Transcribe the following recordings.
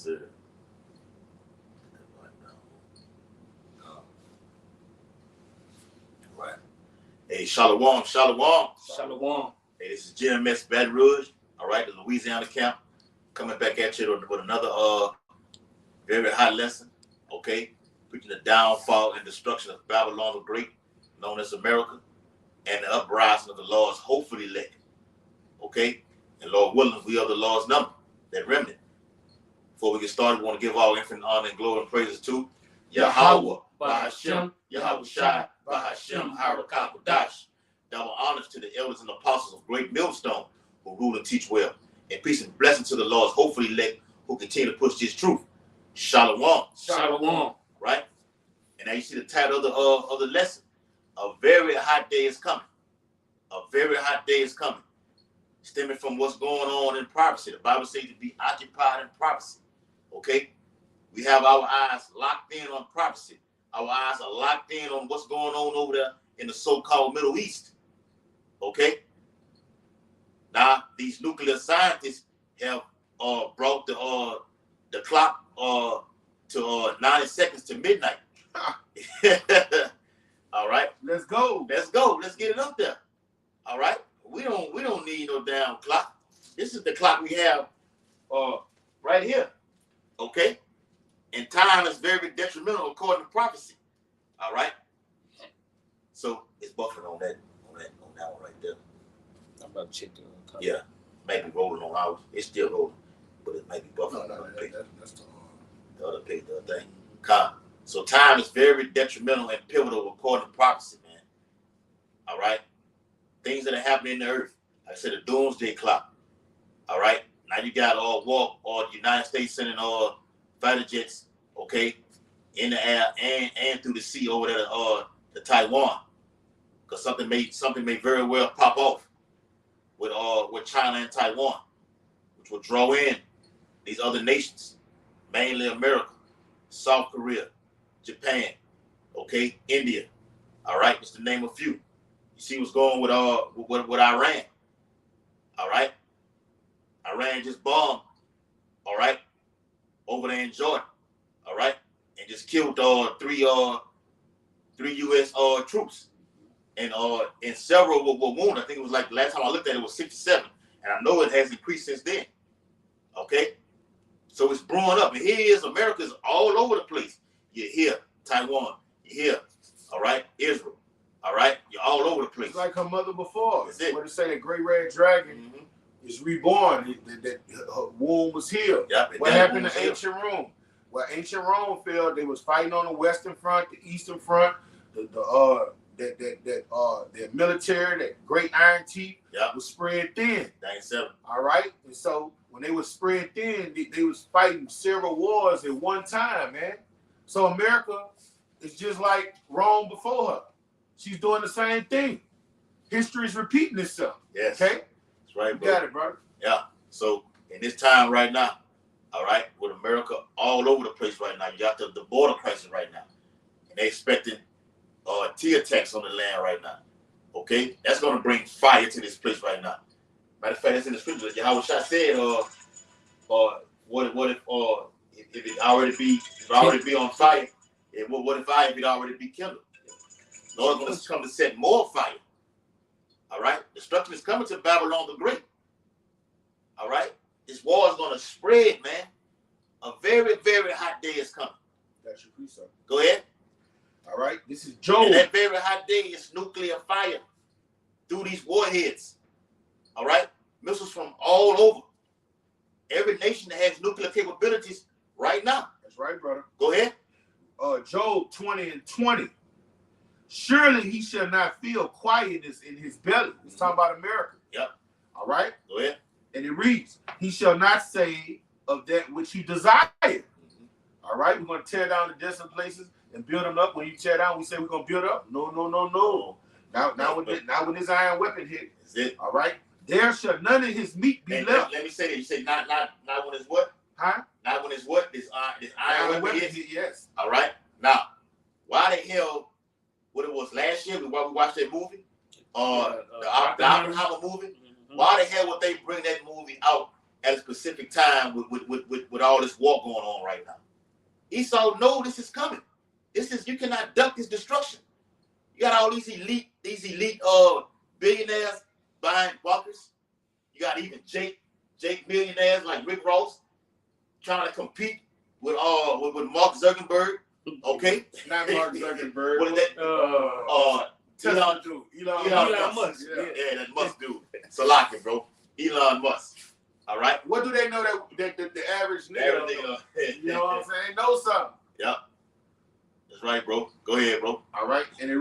sir. Right. Hey, Shalom, Shalom. Shalom. Hey, this is GMS Baton Rouge. All right, the Louisiana camp. Coming back at you with another very hot lesson. Okay. Preaching the downfall and destruction of Babylon the Great, known as America, and the uprising of the Lord's hopefully elect. Okay? And Lord willing, we are the Lord's number, that remnant. Before we get started, we want to give all infinite honor and glory and praises to Yahweh, Bahashem, Yahweh Shai, Bahashem, Harakakodash. Double honors to the elders and apostles of Great Millstone who rule and teach well. And peace and blessing to the Lord's hopefully elect who continue to push this truth. Shalom. Shalom. Right? And now you see the title of the lesson. A very hot day is coming. A very hot day is coming. Stemming from what's going on in prophecy. The Bible says to be occupied in prophecy. Okay? We have our eyes locked in on prophecy. Our eyes are locked in on what's going on over there in the so-called Middle East. Okay? Now, these nuclear scientists have brought the clock to 90 seconds to midnight. All right. Let's go. Let's go. Let's get it up there. All right. We don't need no damn clock. This is the clock we have right here. Okay. And time is very detrimental according to prophecy. All right. So it's buffering on that one right there. I'm about to check the clock. Yeah. Maybe rolling on ours. It's still rolling, but it might be buffering. No, that's the other page, the other thing. So time is very detrimental and pivotal according to prophecy, man. All right. Things that are happening in the earth. Like I said, the doomsday clock. All right. Now you got the United States sending fighter jets, okay, in the air and through the sea over there to Taiwan. Because something may very well pop off with China and Taiwan, which will draw in these other nations, mainly America, South Korea, Japan, okay, India. All right, just to name a few. You see what's going with Iran. All right, Iran just bombed. All right, over there in Jordan. All right, and just killed three U.S. troops, and several were wounded. I think it was like the last time I looked at it was 67, and I know it has increased since then. Okay, so it's brewing up, and here is America's all over the place. You're here, Taiwan. You're here, all right, Israel. All right, you're all over the place. It's like her mother before. That's it. What to say, that great red dragon is reborn. That her womb was healed. Yep, what happened to ancient Rome? Well, ancient Rome fell. They was fighting on the western front, the eastern front, the military, that great iron teeth was spread thin. 97. All right, and so when they was spread thin, they was fighting several wars at one time, man. So America is just like Rome before her. She's doing the same thing. History is repeating itself. Yes. Okay? That's right, You bro. got it, brother. Yeah. So in this time right now, all right, with America all over the place right now, you got the border crisis right now. And they're expecting T attacks on the land right now. Okay? That's going to bring fire to this place right now. Matter of fact, that's in the scriptures. Yahweh Shai said, if it already be on fire, what if it already be kindled? Lord's going to come to set more fire. All right? Destruction is coming to Babylon the Great. All right? This war is going to spread, man. A very, very hot day is coming. That's your precept. Go ahead. All right? This is Job. And that very hot day is nuclear fire through these warheads. All right? Missiles from all over. Every nation that has nuclear capabilities right now. That's right, brother. Go ahead. Job 20:20. Surely he shall not feel quietness in his belly. It's talking about America. Yep. All right? Go ahead. And it reads, he shall not say of that which he desired. All right? We're going to tear down the desolate places and build them up. When you tear down, we say we're going to build up. No. Now when this iron weapon hit, that's it. All right? There shall none of his meat be left. Let me say that. You say not when it's what? Huh? Not when it's what? This iron weapon hit? Yes. All right? Now, why the hell, what it was last year while we watched that movie, the Oppenheimer movie, why the hell would they bring that movie out? 'Cause it was so damn good. Why the hell would they bring that movie out? at a specific time with all this war going on right now. Esau know this is coming. You cannot duck this destruction. You got all these elite billionaires buying bunkers. You got even Jake millionaires like Rick Ross trying to compete with Mark Zuckerberg. Okay, not Mark Zuckerberg. What is that? Elon Musk. Yeah, that Musk dude. Salaki, bro. Elon Musk. All right. What do they know that the average nigga? You know what I'm saying? Know something. Yep. That's right, bro. Go ahead, bro. All right, and it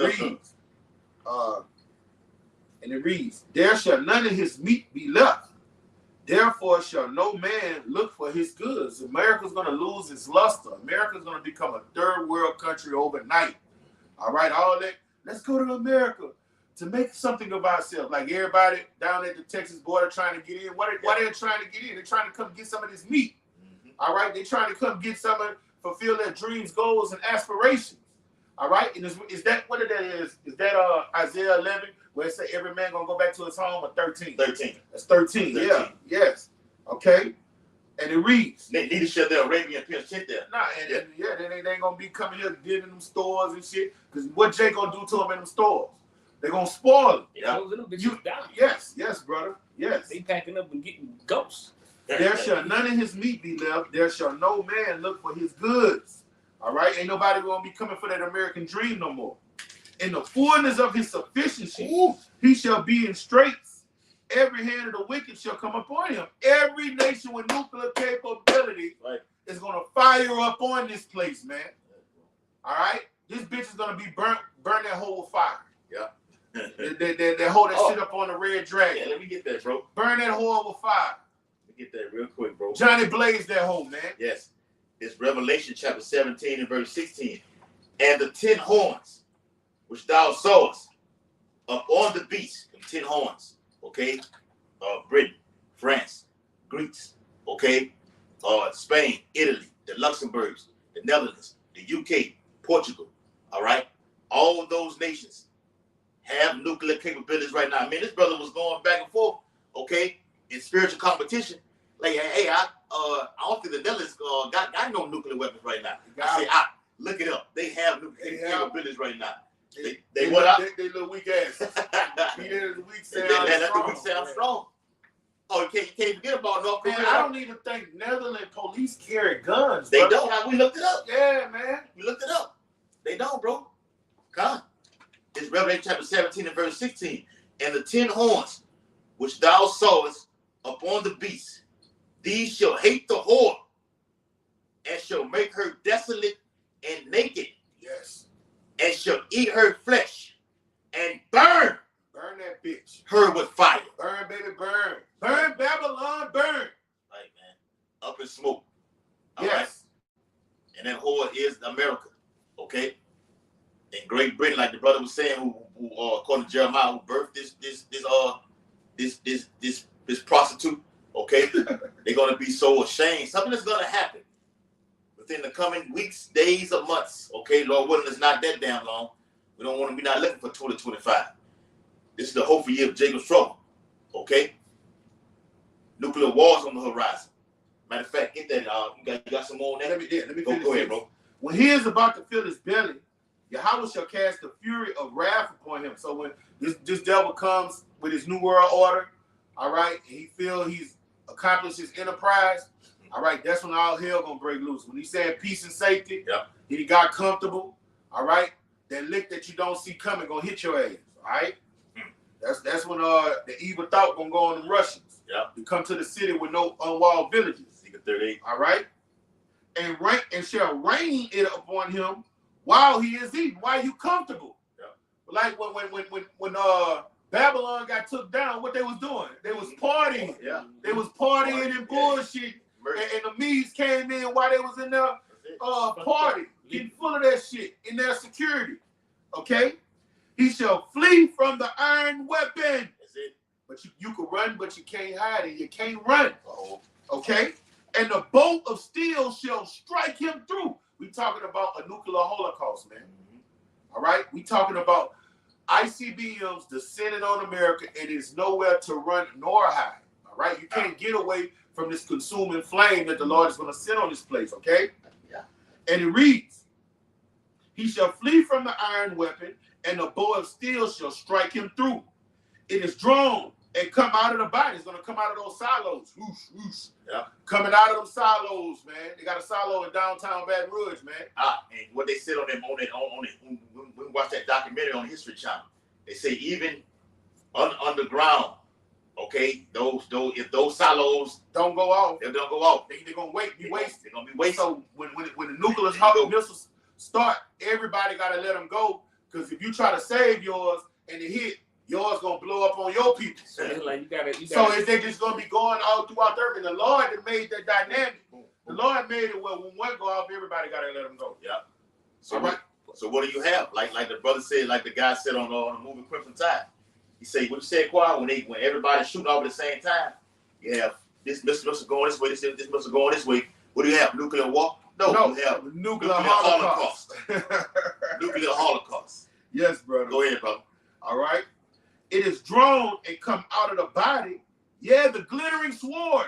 reads, there shall none of his meat be left. Therefore shall no man look for his goods. America's going to lose its luster. America's going to become a third world country overnight. All right, all that. Let's go to America to make something of ourselves. Like everybody down at the Texas border trying to get in. Why they're trying to get in? They're trying to come get some of this meat. Mm-hmm. All right, they're trying to come get some of, fulfill their dreams, goals, and aspirations. All right, and is that what it is? Is that Isaiah 11? Where it say every man gonna go back to his home, or 13? 13. That's 13. Yeah. Yes. Okay. And it reads. Neither shall the Arabian prince sit there. Nah, they ain't gonna be coming here getting them stores and shit. Because what Jay gonna do to them in them stores? They gonna spoil them. Yeah. Those little bitches down. Yes, brother. Yes. They packing up and getting ghosts. There shall none of his meat be left. There shall no man look for his goods. All right. Ain't nobody gonna be coming for that American dream no more. In the fullness of his sufficiency, he shall be in straits. Every hand of the wicked shall come upon him. Every nation with nuclear capability is going to fire up on this place, man. All right? This bitch is going to be burn that hole with fire. Yeah. They hold that shit up on the Red Dragon. Yeah, let me get that, bro. Burn that hole with fire. Let me get that real quick, bro. Johnny Blaze that hole, man. Yes. It's Revelation chapter 17 and verse 16. And the 10 horns which thou sawest upon the beast, 10 horns, okay? Britain, France, Greece, okay? Spain, Italy, the Luxembourgs, the Netherlands, the UK, Portugal, all right? All those nations have nuclear capabilities right now. I mean, this brother was going back and forth, okay, in spiritual competition. Like, hey, I don't think the Netherlands got no nuclear weapons right now. I say, look it up. They have nuclear capabilities right now. They what up? They little weak ass. He did the weak sound. Let the weak sound strong. Oh, you can't forget about North Korea. Man, I don't even think Netherlands police carry guns. They don't. We looked it up. Yeah, man. We looked it up. They don't, bro. Come. It's Revelation chapter 17 and verse 16. And the 10 horns which thou sawest upon the beast, these shall hate the whore, and shall make her desolate and naked. Yes. And shall eat her flesh, and burn that bitch. Her with fire. Burn, baby, burn. Burn, Babylon, burn. Right, man. Up in smoke. All yes. Right? And that whore is America. Okay? In Great Britain, like the brother was saying, who according to Jeremiah, who birthed this prostitute, okay? They're gonna be so ashamed. Something is gonna happen within the coming weeks, days, or months. Okay, Lord willing, it's not that damn long. We don't want to be not looking for 2025. This is the hopeful year of Jacob's trouble. Okay? Nuclear wars on the horizon. Matter of fact, get that. You got some more on that? Let me go ahead, bro. When he is about to fill his belly, Yahweh shall cast the fury of wrath upon him. So when this devil comes with his new world order, all right, and he feel he's accomplished his enterprise, all right, that's when all hell gonna break loose. When he said peace and safety, he got comfortable, all right, that lick that you don't see coming gonna hit your ass, all right? That's when the evil thought gonna go on the Russians. To come to the city with no unwalled villages. 38. All right? And shall rain it upon him while he is eating, while you comfortable. Like when Babylon got took down, what they was doing? They was partying. They was partying and bullshit. And the Medes came in while they was in there party, getting full of that shit in their security. Okay? He shall flee from the iron weapon. That's it. But you can run, but you can't hide, and you can't run. Okay? And the bolt of steel shall strike him through. We talking about a nuclear holocaust, man. All right? We talking about ICBMs descending on America, and there's nowhere to run nor hide. All right? You can't get away from this consuming flame that the Lord is going to send on this place, okay? Yeah. And it reads, he shall flee from the iron weapon, and the bow of steel shall strike him through. It is drawn and come out of the body. It's going to come out of those silos. Whoosh, whoosh. Yeah. Coming out of them silos, man. They got a silo in downtown Baton Rouge, man. And what they said on them on it when we watched that documentary on History Channel, they say even underground, okay, if those silos don't go off, they're gonna go off. They're gonna be wasted. They're gonna be wasted. So when the nuclear missiles start, everybody gotta let them go. Because if you try to save yours and it hit, yours gonna blow up on your people. So it's like you gotta. So is they just gonna be going all throughout the earth? And the Lord that made that dynamic. The Lord made it where when one go off, everybody gotta let them go. Yeah. So all right. So what do you have? Like the brother said, like the guy said on the movie Crimson Tide. He said, what you said, Quad, when everybody's shooting off at the same time, you have this missile going this way, this missile going this way. What do you have? Nuclear war? No, you have nuclear holocaust. Nuclear holocaust. Yes, brother. Go ahead, brother. All right. It is drawn and come out of the body. Yeah, the glittering sword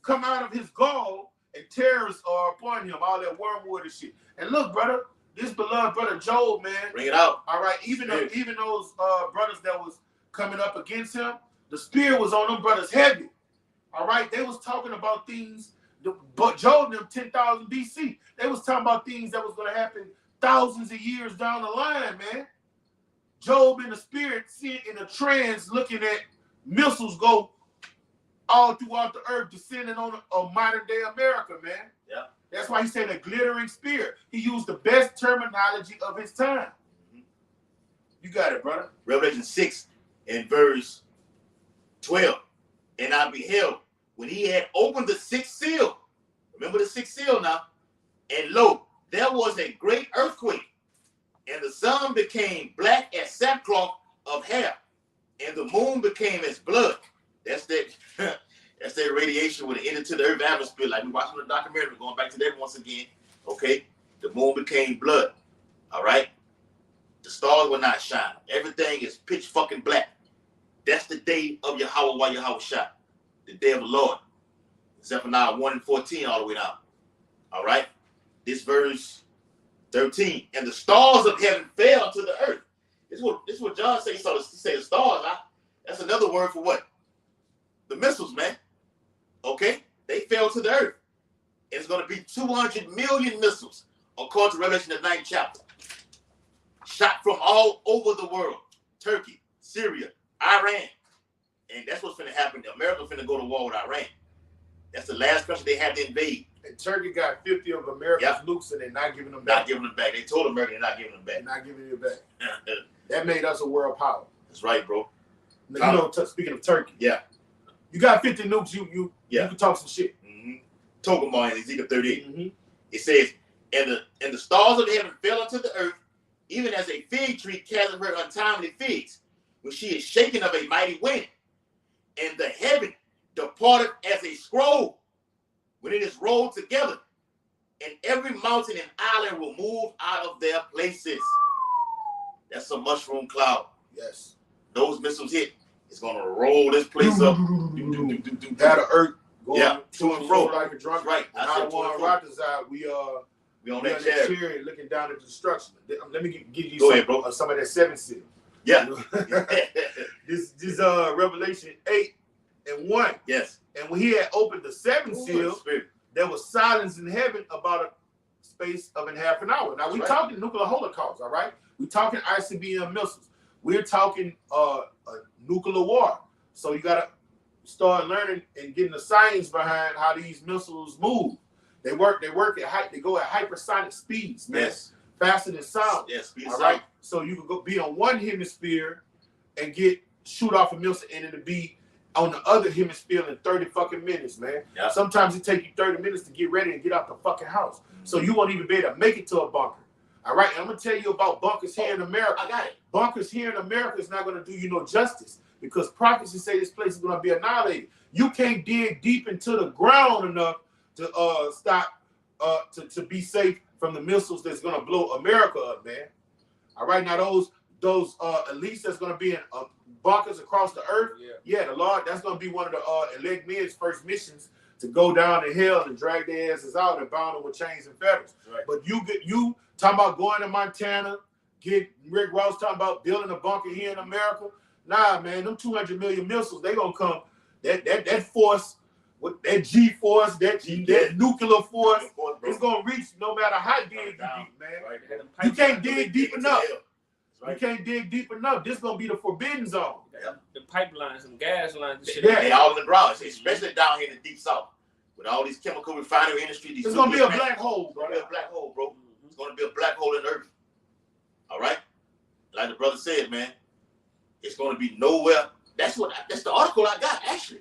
come out of his gall, and terrors are upon him, all that wormwood and shit. And look, brother, this beloved brother Job, man. Bring it out. All right, even those brothers that was coming up against him, the spear was on them brothers heavy. All right, they was talking about things, but Job and them 10,000 BC, they was talking about things that was going to happen thousands of years down the line, man. Job in the spirit, seeing in a trance, looking at missiles go all throughout the earth, descending on a modern day America, man. Yeah. That's why he said a glittering spear. He used the best terminology of his time. Mm-hmm. You got it, brother. Revelation 6 and verse 12. And I beheld when he had opened the sixth seal. Remember the sixth seal now. And lo, there was a great earthquake. And the sun became black as sackcloth of hair. And the moon became as blood. That's that radiation when it entered to the earth atmosphere, like we watched in the documentary. We're going back to that once again. Okay, the moon became blood. All right, the stars will not shine. Everything is pitch fucking black. That's the day of Yahweh while Yahweh shot. The day of the Lord. Zephaniah 1 and 14 all the way down. All right, this verse 13. And the stars of heaven fell to the earth. This is what John says. So he said the stars. That's another word for what? The missiles, man. Okay? They fell to the earth. It's going to be 200 million missiles, according to Revelation, the 9th chapter. Shot from all over the world. Turkey, Syria, Iran. And that's what's going to happen. America's going to go to war with Iran. That's the last country they have to invade. And Turkey got 50 of America's nukes and they're not giving them back. Not giving them back. They told America they're not giving them back. They're not giving it back. That made us a world power. That's right, bro. You know, speaking of Turkey. Yeah. You got 50 nukes, you can talk some shit. Mm-hmm. Togomar in Ezekiel 38. Mm-hmm. It says, and the stars of heaven fell unto the earth, even as a fig tree gathers her untimely figs, when she is shaken of a mighty wind. And the heaven departed as a scroll, when it is rolled together, and every mountain and island will move out of their places. That's a mushroom cloud. Yes. Those missiles hit. It's gonna roll this place up. That earth going to and fro like a drunk. Right. I want Ratazar. We on that chair chariot looking down at destruction. Let me give you some of that 7th seal. Yeah. This Revelation 8 and 1. Yes. And when he had opened the 7th seal, there was silence in heaven about a space of half an hour. Now we're talking nuclear holocaust, all right? We're talking ICBM missiles. We're talking a nuclear war. So you gotta start learning and getting the science behind how these missiles move. They work at they go at hypersonic speeds, man. Yes. Faster than sound. Yes, speed of all sound. right. So you could go be on one hemisphere and shoot off a missile, and it'll be on the other hemisphere in 30 fucking minutes, man. Yeah. Sometimes it take you 30 minutes to get ready and get out the fucking house. So you won't even be able to make it to a bunker. All right, and I'm gonna tell you about bunkers here in America. I got it. Bunkers here in America is not gonna do you no justice because prophecies say this place is gonna be annihilated. You can't dig deep into the ground enough to stop to be safe from the missiles that's gonna blow America up, man. All right, now those elites that's gonna be in bunkers across the earth. Yeah. Yeah, the Lord, that's gonna be one of the elect men's first missions to go down to hell and drag their asses out and bound them with chains and fetters. Right. But you talking about going to Montana, get Rick Ross talking about building a bunker here in America. Nah, man, them 200 million missiles, they gonna come. That force, with that G force, that nuclear force, it's gonna reach no matter how deep you deep, man. Right. You can't dig deep enough. Right. You can't dig deep enough. This gonna be the forbidden zone. The pipelines and gas lines and shit. Yeah. They all in the ground, especially down here in the deep south. With all these chemical refinery industry, these It's gonna be a black hole, It's bro. gonna be a black hole, bro. It's gonna be a black hole in the earth. All right? Like the brother said, man, it's gonna be nowhere. That's the article I got, actually.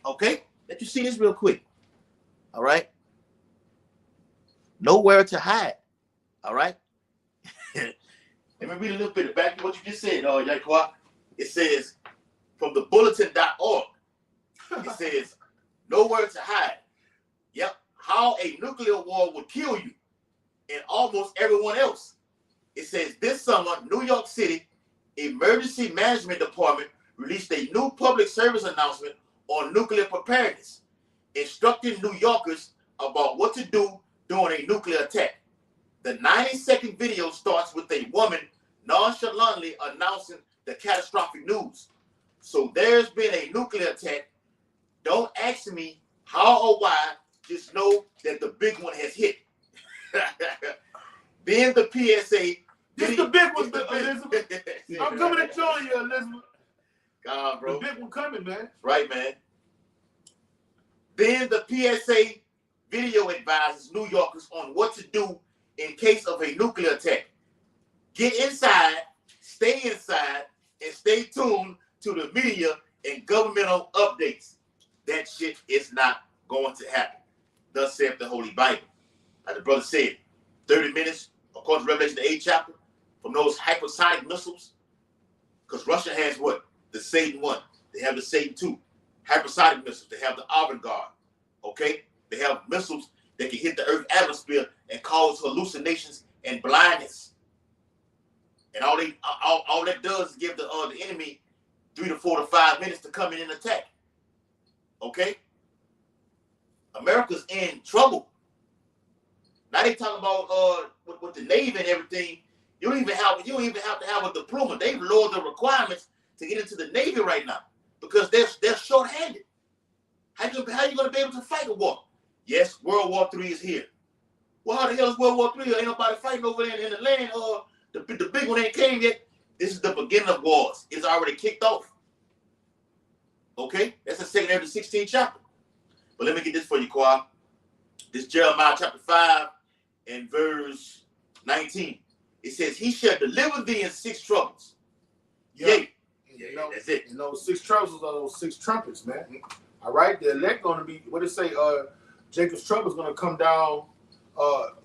Okay? Let you see this real quick. All right? Nowhere to hide. All right? Let me read a little bit back to what you just said, Yaquan. It says, from the bulletin.org, it says, nowhere to hide. Yep. How a nuclear war would kill you and almost everyone else. It says, this summer, New York City Emergency Management Department released a new public service announcement on nuclear preparedness, instructing New Yorkers about what to do during a nuclear attack. The 90-second video starts with a woman nonchalantly announcing the catastrophic news. So there's been a nuclear attack. Don't ask me how or why. Just know that the big one has hit. Then the PSA. This the big one, Elizabeth. I'm coming to join you, Elizabeth. God, bro. The big one coming, man. Right, man. Then the PSA video advises New Yorkers on what to do in case of a nuclear attack. Get inside, stay inside, and stay tuned to the media and governmental updates. That shit is not going to happen. Thus saith the Holy Bible. Like the brother said, 30 minutes, according to Revelation, the 8th chapter, from those hypersonic missiles. Because Russia has what? The Satan 1. They have the Satan 2. Hypersonic missiles. They have the Avangard. Okay? They have missiles that can hit the Earth atmosphere and cause hallucinations and blindness. And all that does is give the enemy 3 to 4 to 5 minutes to come in and attack. Okay? America's in trouble. Now they talking about with the Navy and everything. You don't even have to have a diploma. They've lowered the requirements to get into the Navy right now because they're short-handed. How you gonna be able to fight a war? Yes, World War III is here. Well, how the hell is World War III? Ain't nobody fighting over there in the land. The big one ain't came yet. This is the beginning of wars. It's already kicked off. Okay? That's the 2nd to 16th chapter. But let me get this for you, Kwa. This Jeremiah chapter 5 and verse 19. It says, he shall deliver thee in 6 troubles. Yeah. Yeah, that's it. And those 6 troubles are those 6 trumpets, man. All right? The elect going to be, what it say, Jacob's trouble is going to come down,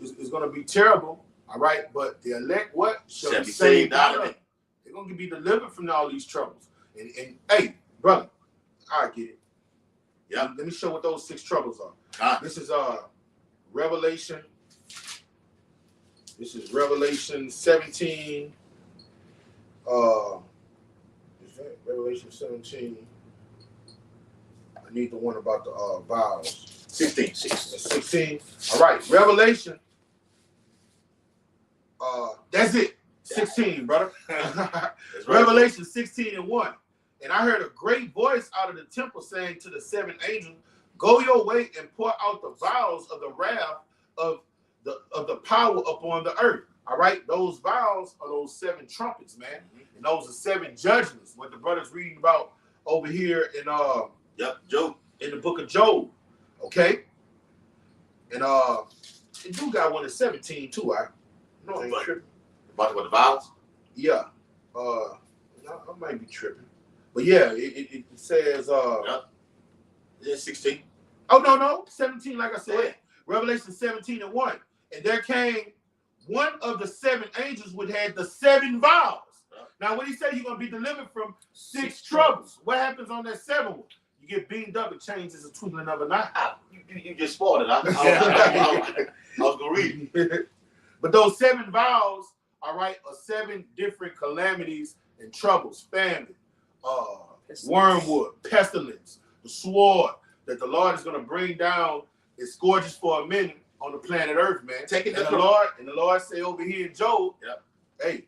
is going to be terrible. All right? But the elect, what? Shall be saved out of it. They're going to be delivered from all these troubles. And hey, brother, I get it. Yeah. Let me show what those 6 troubles are. This is Revelation. This is Revelation 17. Is that Revelation 17? I need the one about the vials. 16. 16. All right, Revelation. That's it. 16, brother. That's right. Revelation 16:1. And I heard a great voice out of the temple saying to the 7 angels, go your way and pour out the vials of the wrath of the power upon the earth. All right, those vials are those 7 trumpets, man. And those are 7 judgments. What the brother's reading about over here in Job. In the book of Job. Okay? And it do got one at 17 too. I ain't tripping. About what, the vials? Yeah. I might be tripping. But yeah, it says Yeah, 16. Oh no, 17, like I said. Revelation 17:1. And there came one of the 7 angels which had the 7 vials. Now, when he said you're gonna be delivered from 6 troubles, what happens on that 7th one? You get beamed up, it changes a twinkling of an eye. You just spoiled it. I was gonna read it. But those 7 vials all right, or 7 different calamities and troubles, famine, wormwood, pestilence, the sword that the Lord is going to bring down. Is scourges for a minute on the planet Earth, man. Taking and the Lord say over here in Job, yep. Hey,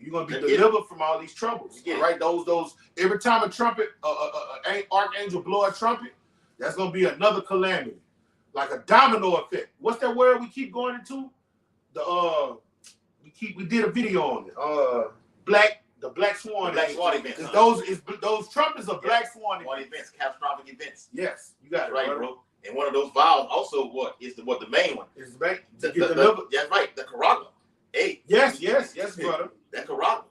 you're gonna be delivered from all these troubles. All right, those every time a trumpet, archangel blow a trumpet, that's gonna be another calamity, like a domino effect. What's that word we keep going into? We did a video on it. The Black Swan. Black Swan events. Those trumpets are Black Swan events, catastrophic events. Yes, you got it right, brother. Bro. And one of those vials also the main one is the main. That's right, the Karagla. Hey. Yes, brother. That Karagla.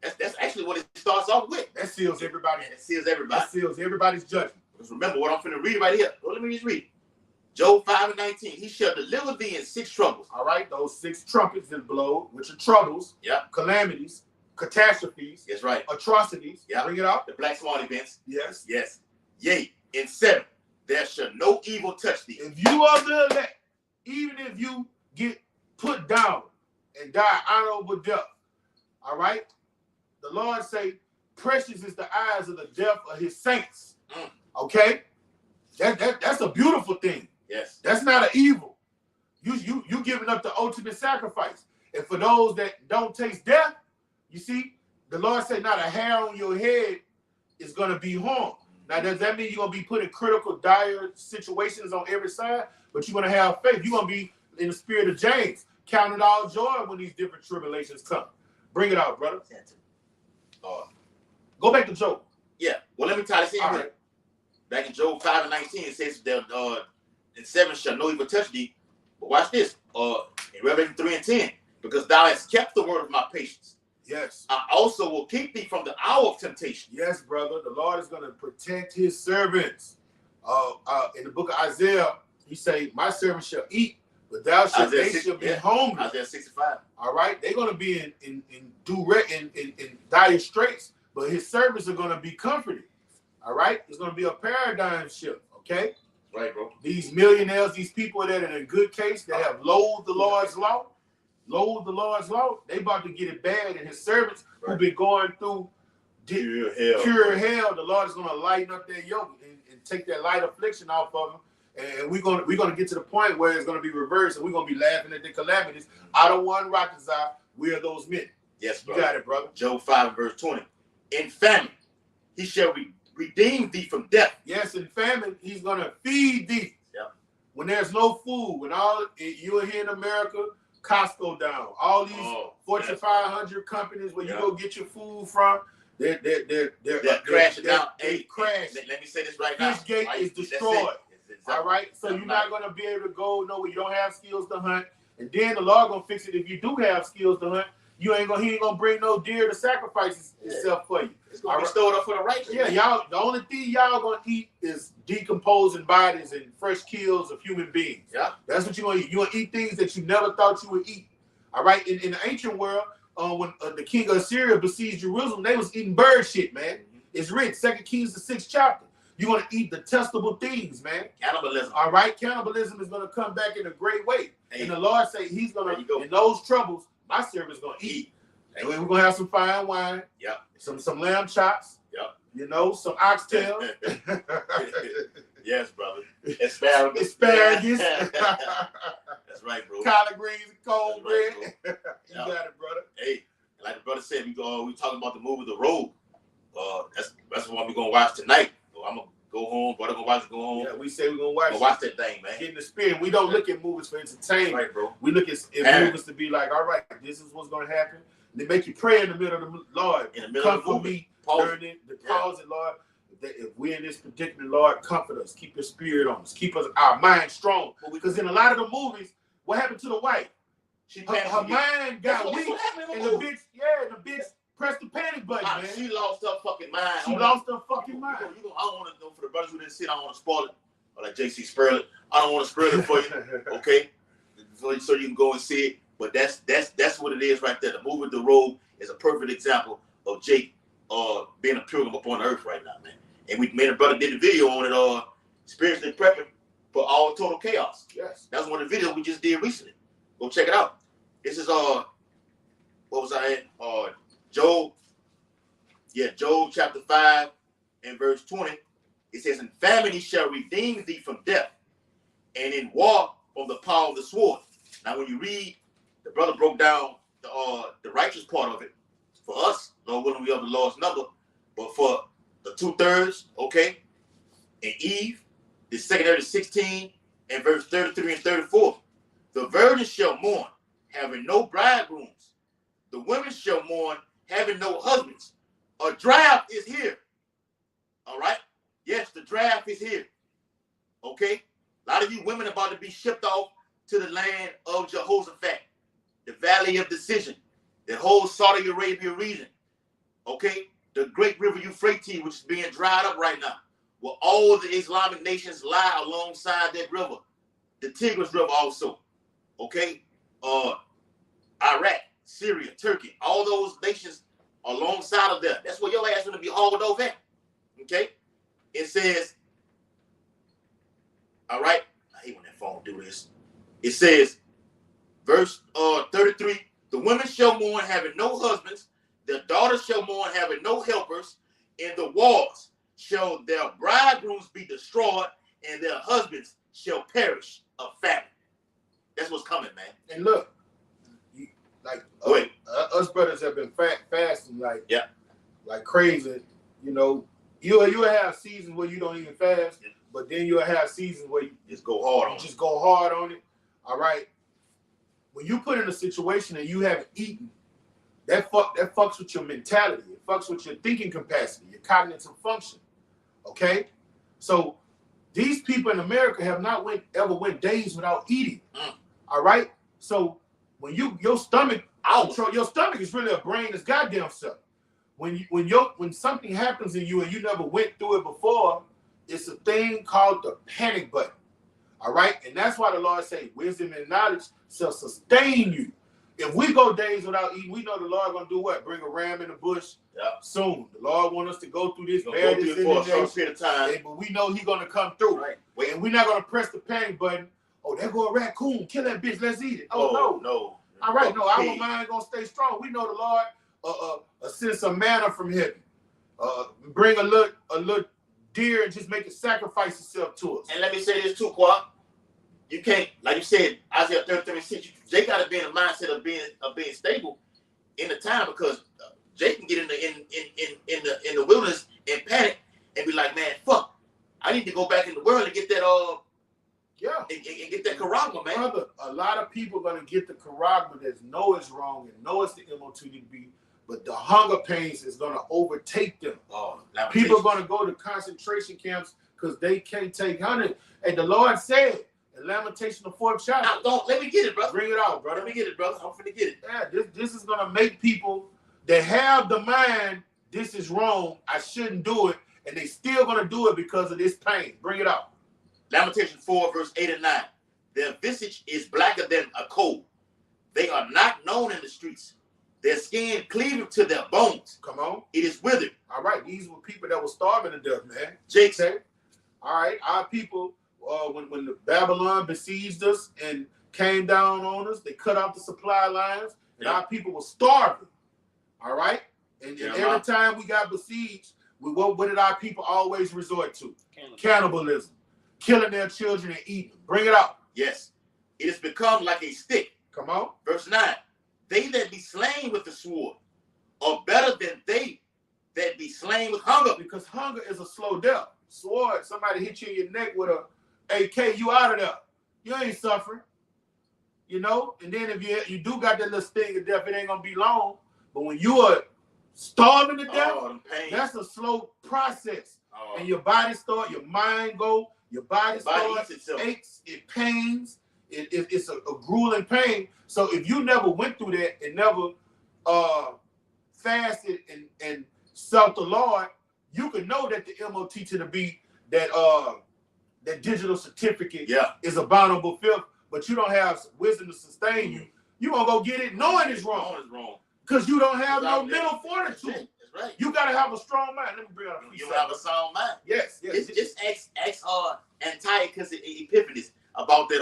That's actually what it starts off with. That seals everybody. That seals everybody. That seals everybody's judgment. Because remember what I'm finna read right here. Well, let me just read. Job 5:19. He shall deliver thee in 6 troubles. All right, those 6 trumpets that blow, which are troubles, calamities, catastrophes. That's right. Atrocities. Yeah. Bring it out. The Black Swan events. Yes. Yes. Yea, in 7. There shall no evil touch thee. If you are the elect, even if you get put down and die honorable death, all right? The Lord say, precious is the eyes of the death of his saints. Okay? That's a beautiful thing. Yes. That's not an evil. You giving up the ultimate sacrifice. And for those that don't taste death, you see, the Lord said not a hair on your head is going to be harmed. Now, does that mean you're going to be put in critical, dire situations on every side? But you're going to have faith. You're going to be in the spirit of James, counting all joy when these different tribulations come. Bring it out, brother. Go back to Job. Yeah. Well, let me tell you this. Right. Back in Job 5:19, it says that in 7 shall no evil touch thee. But watch this. In Revelation 3:10, because thou hast kept the word of my patience. Yes. I also will keep thee from the hour of temptation. Yes, brother. The Lord is going to protect his servants. In the book of Isaiah, he say, my servants shall eat, but they shall be hungry. Isaiah 65. All right. They're going to be in dire straits, but his servants are going to be comforted. All right. It's going to be a paradigm shift. Okay. Right, bro. These millionaires, these people that are in a good case, that have loathed the Lord's law, they about to get it bad, and his servants who've been going through pure hell, the Lord is going to lighten up their yoke and take that light affliction off of them. And we're gonna get to the point where it's gonna be reversed, and we're gonna be laughing at the calamities. I don't want Ratazar. We are those men. Yes, brother. You got it, brother. Job 5:20. In famine, he shall redeem thee from death. Yes, in famine, he's gonna feed thee. Yep. When there's no food, when you are here in America, Costco down, all these Fortune 500 companies where you go get your food from, they're crashing down. Crash. Let me say this right now. Fishgate is destroyed. All right, so you're not gonna be able to go nowhere. You don't have skills to hunt, and then the Lord gonna fix it. If you do have skills to hunt, he ain't gonna bring no deer to sacrifice itself for you. It's gonna be stored up for the righteous. Yeah, y'all. The only thing y'all gonna eat is decomposing bodies and fresh kills of human beings. Yeah, that's what you gonna eat. You gonna eat things that you never thought you would eat. All right, in the ancient world, when the king of Assyria besieged Jerusalem, they was eating bird shit, man. It's written, 2 Kings, the 6th chapter. You're going to eat detestable things, man. Cannibalism. All right? Cannibalism is going to come back in a great way. Hey. And the Lord say he's going to, in those troubles, my servant's going to eat. And we're going to have some fine wine. Yep. Some lamb chops. Yep. You know, some oxtail. Yes, brother. Asparagus. That's right, bro. Collard greens and cold bread. Right, you got it, brother. Hey, like the brother said, we talking about the movie The Road. That's what we're going to watch tonight. I'm gonna go home. Brother gonna watch it. Go home. Yeah, we say we're gonna watch that thing, man. Get in the spirit. We don't look at movies for entertainment, right, bro. We look at movies to be like, all right, this is what's gonna happen. And they make you pray in the middle of the Lord. In the middle of the movie. Pause it, Lord. If we're in this predicament, Lord, comfort us. Keep your spirit on us. Keep our mind strong. Because in a lot of the movies, what happened to the wife? Her mind got weak, and the bitch press the panic button, man. She lost her fucking mind. She lost her fucking mind. I don't want to know, for the brothers who didn't see it, I don't want to spoil it. Or like JC spoil it. I don't want to spoil it for you. Okay? So you can go and see it. But that's what it is right there. The movie The Road is a perfect example of Jake being a pilgrim upon earth right now, man. And a brother did a video on it, spiritually prepping for all total chaos. Yes. That's one of the videos we just did recently. Go check it out. This is what was I in? Job. Yeah, Job chapter 5 and verse 20. It says, "In famine he shall redeem thee from death, and in war from the power of the sword." Now, when you read, the brother broke down the righteous part of it. For us, Lord willing, we have the Lord's number. But for the 2/3, okay, and Eve, the 2 16 and verse 33 and 34. "The virgins shall mourn, having no bridegrooms. The women shall mourn, having no husbands." A draft is here. All right? Yes, the draft is here. Okay? A lot of you women are about to be shipped off to the land of Jehoshaphat, the Valley of Decision, the whole Saudi Arabia region. Okay? The great river Euphrates, which is being dried up right now, where all the Islamic nations lie alongside that river. The Tigris River also. Okay? Iraq, Syria, Turkey, all those nations alongside of that. That's where your ass going to be hauled over at. Okay? It says, all right, I hate when that phone do this. It says, verse 33, "The women shall mourn, having no husbands. The daughters shall mourn, having no helpers. In the wars shall their bridegrooms be destroyed, and their husbands shall perish of famine." That's what's coming, man. And look, us brothers have been fasting like crazy. You know, you'll have seasons where you don't even fast, but then you'll have seasons where you just go hard on it. All right. When you put in a situation and you haven't eaten, that fucks with your mentality. It fucks with your thinking capacity, your cognitive function. Okay? So these people in America have not ever went days without eating. All right? So when your stomach is really a brain that's goddamn self. When something happens in you and you never went through it before, it's a thing called the panic button. All right? And that's why the Lord say wisdom and knowledge shall sustain you. If we go days without eating, we know the Lord gonna do what? Bring a ram in the bush soon. The Lord want us to go through this bad for a short period of time. But we know He's gonna come through. Right. And we're not gonna press the panic button. Oh, there go a raccoon. Kill that bitch. Let's eat it. Oh no. All right, no, our mind gonna stay strong. We know the Lord send some manna from heaven. Bring a little deer and just make it sacrifice itself to us. And let me say this too, Quap. You can't, like you said, Isaiah 33:6. Jay got to be in the mindset of being stable in the time, because Jay can get in the wilderness and panic and be like, man, fuck, I need to go back in the world and get that and get that charagma, man. Brother, a lot of people are gonna get the charagma that know it's wrong and know it's the MOTDB, but the hunger pains is gonna overtake them. People are gonna go to concentration camps because they can't take honey. And the Lord said in Lamentation, the 4th chapter. Let me get it, brother. Bring it out, brother. Let me get it, brother. I'm finna get it. Yeah, this is gonna make people that have the mind, this is wrong, I shouldn't do it, and they still gonna do it because of this pain. Bring it out. Lamentation 4, verse 8 and 9. "Their visage is blacker than a coal. They are not known in the streets. Their skin cleaveth to their bones. Come on. It is withered." All right, these were people that were starving to death, man. Jake said, all right, our people, when the Babylon besieged us and came down on us, they cut off the supply lines, and our people were starving. All right? And every time we got besieged, what did our people always resort to? Cannibalism. Killing their children and eating them. Bring it out. Yes. "It has become like a stick." Come on. Verse 9. "They that be slain with the sword are better than they that be slain with hunger." Because hunger is a slow death. Sword, somebody hit you in your neck with a AK, you out of there. You ain't suffering. You know? And then if you do got that little sting of death, it ain't gonna be long. But when you are starving to death, that's a slow process. And your body your mind go, your body aches, it pains, it's a grueling pain. So if you never went through that and never fasted and sought the Lord, you can know that the MOT to the B, that digital certificate is abominable filth, but you don't have wisdom to sustain you. You gonna go get it knowing it's wrong. Because you don't have no mental fortitude. That's right. You gotta have a strong mind. Let me bring out a You have a sound mind. Yes. Just ask Antiochus Epiphanes about that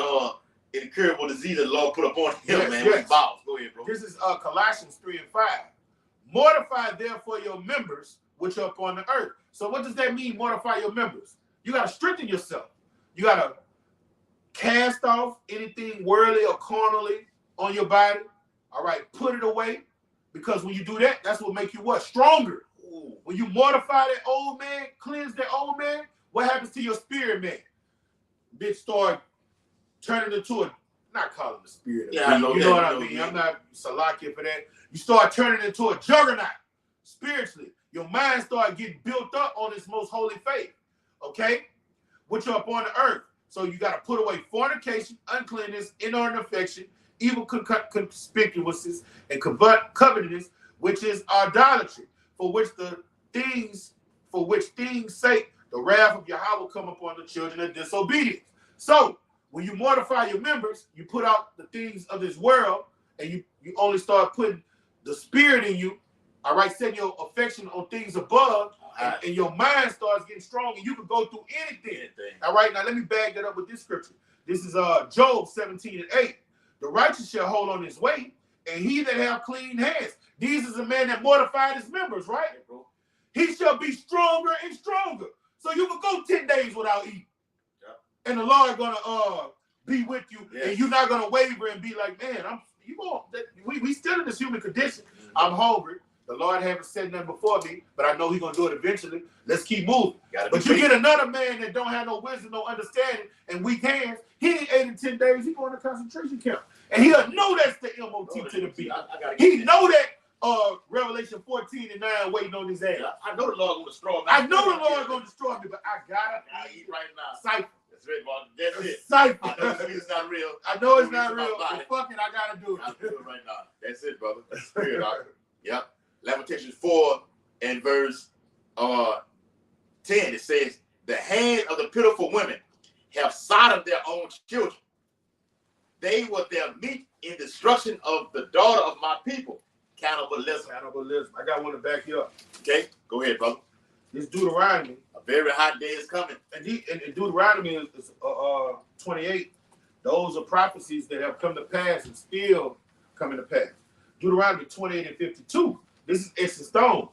incurable disease that the Lord put upon him, Yes, man. yes. With bowels. Go ahead, bro. This is Colossians 3:5. Mortify therefore your members which are upon the earth. So what does that mean, mortify your members? You got to strengthen yourself. You got to cast off anything worldly or carnally on your body. All right, put it away. Because when you do that, that's what make you what? Stronger. Ooh. When you mortify that old man, cleanse that old man, what happens to your spirit, man? Bitch start turning into a, not calling the spirit. Yeah, I know you that, know what you I know, mean? man. I'm not Salakia for that. You start turning into a juggernaut spiritually. Your mind start getting built up on this most holy faith, okay? Which are upon the earth. So you got to put away fornication, uncleanness, inordinate affection, evil conspicuousness, and covetousness, which is idolatry, for which things sake the wrath of Yahweh will come upon the children of disobedience. So when you mortify your members, you put out the things of this world, and you only start putting the spirit in you, all right, setting your affection on things above, and your mind starts getting strong, and you can go through anything. All right, now let me bag that up with this scripture. This is Job 17:8. The righteous shall hold on his way, and he that have clean hands. These is a man that mortified his members, right? He shall be stronger and stronger. So you can go 10 days without eating. And the Lord gonna be with you, and you're not gonna waver and be like, man, we still in this human condition. I'm hungry. The Lord haven't said nothing before me, but I know He's gonna do it eventually. Let's keep moving. But you get another man that don't have no wisdom, no understanding, and weak hands. He ain't 8 and 10 days. He going to concentration camp, and he'll know that's the MOT to the beat. He know that Revelation 14:9 waiting on his ass. I know the Lord gonna destroy me. I know the Lord gonna destroy me, but I gotta eat right now. Cypher. That's it, Mark. That's it. Cypher. I know it's not real. I know it's not real, but fuck it, I gotta do it. I'll do it right now. That's it, brother. That's good. Yep. Lamentations 4 and verse 10. It says, the hand of the pitiful women have sodden their own children. They were their meat in destruction of the daughter of my people. Cannibalism. Cannibalism. I got one to back you up. Okay, go ahead, brother. This Deuteronomy. A very hot day is coming. And Deuteronomy is 28. Those are prophecies that have come to pass and still coming to pass. Deuteronomy 28 and 52. This is etched in stone.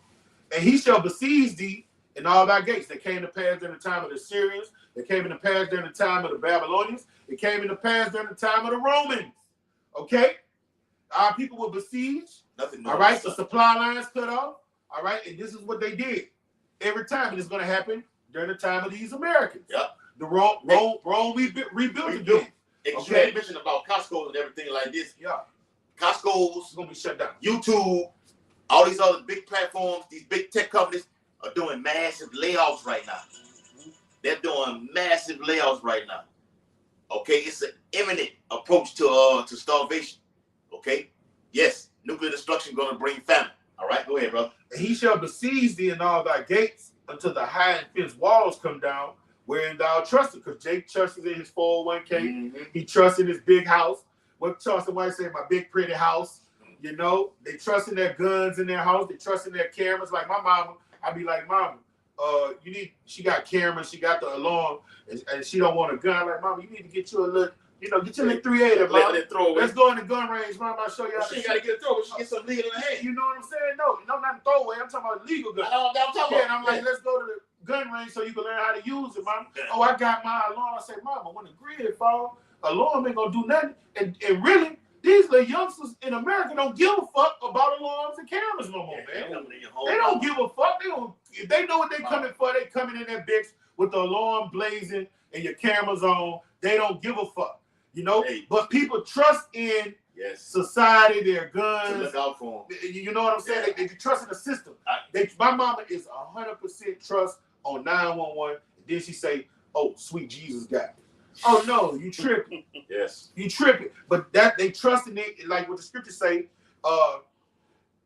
And he shall besiege thee in all thy gates. They came to pass during the time of the Syrians. They came into pass during the time of the Babylonians. It came into pass during the time of the Romans. Okay? Our people were besieged. Nothing. All right? The supply lines cut off. All right? And this is what they did. Every time. And it's going to happen during the time of these Americans. Yep. The Rome rebuilt again. You had mentioned about Costco and everything like this. Yeah. Costco's going to be shut down. YouTube, all these other big platforms, these big tech companies are doing massive layoffs right now. They're doing massive layoffs right now. Okay, it's an imminent approach to starvation. Okay, yes, nuclear destruction going to bring famine. All right, go ahead, brother. And he shall besiege thee in all thy gates until the high and fenced walls come down, wherein thou trustest. Because Jake trusts in his 401k. Mm-hmm. He trusts in his big house. What Charleston White say, my big pretty house. You know, they trust in their guns in their house. They trust in their cameras. Like my mama, I be like, mama, she got cameras, she got the alarm, and she don't want a gun. I'm like, mama, you need to get you a little, get your little 380, mama. Let's go in the gun range, mama. I'll show you how she got to get a throw, but she get some legal in the hand. You know what I'm saying? No, not throwaway. I'm talking about legal gun. I'm talking about. And I'm like, let's go to the gun range so you can learn how to use it, mama. Yeah. Oh, I got my alarm. I say, mama, when the grid fall, alarm ain't gonna do nothing. And really, these little youngsters in America don't give a fuck about alarms and cameras no more, man. They don't give a fuck. If they know what they coming for, they coming in that bitch with the alarm blazing and your cameras on. They don't give a fuck, Hey. But people trust in society, their guns. To look out for them. You know what I'm saying? They trust in the system. My mama is 100% trust on 911. And then she say, "Oh, sweet Jesus got me." Oh no, you tripping. Yes. You tripping. But that they trust in it, like what the scriptures say,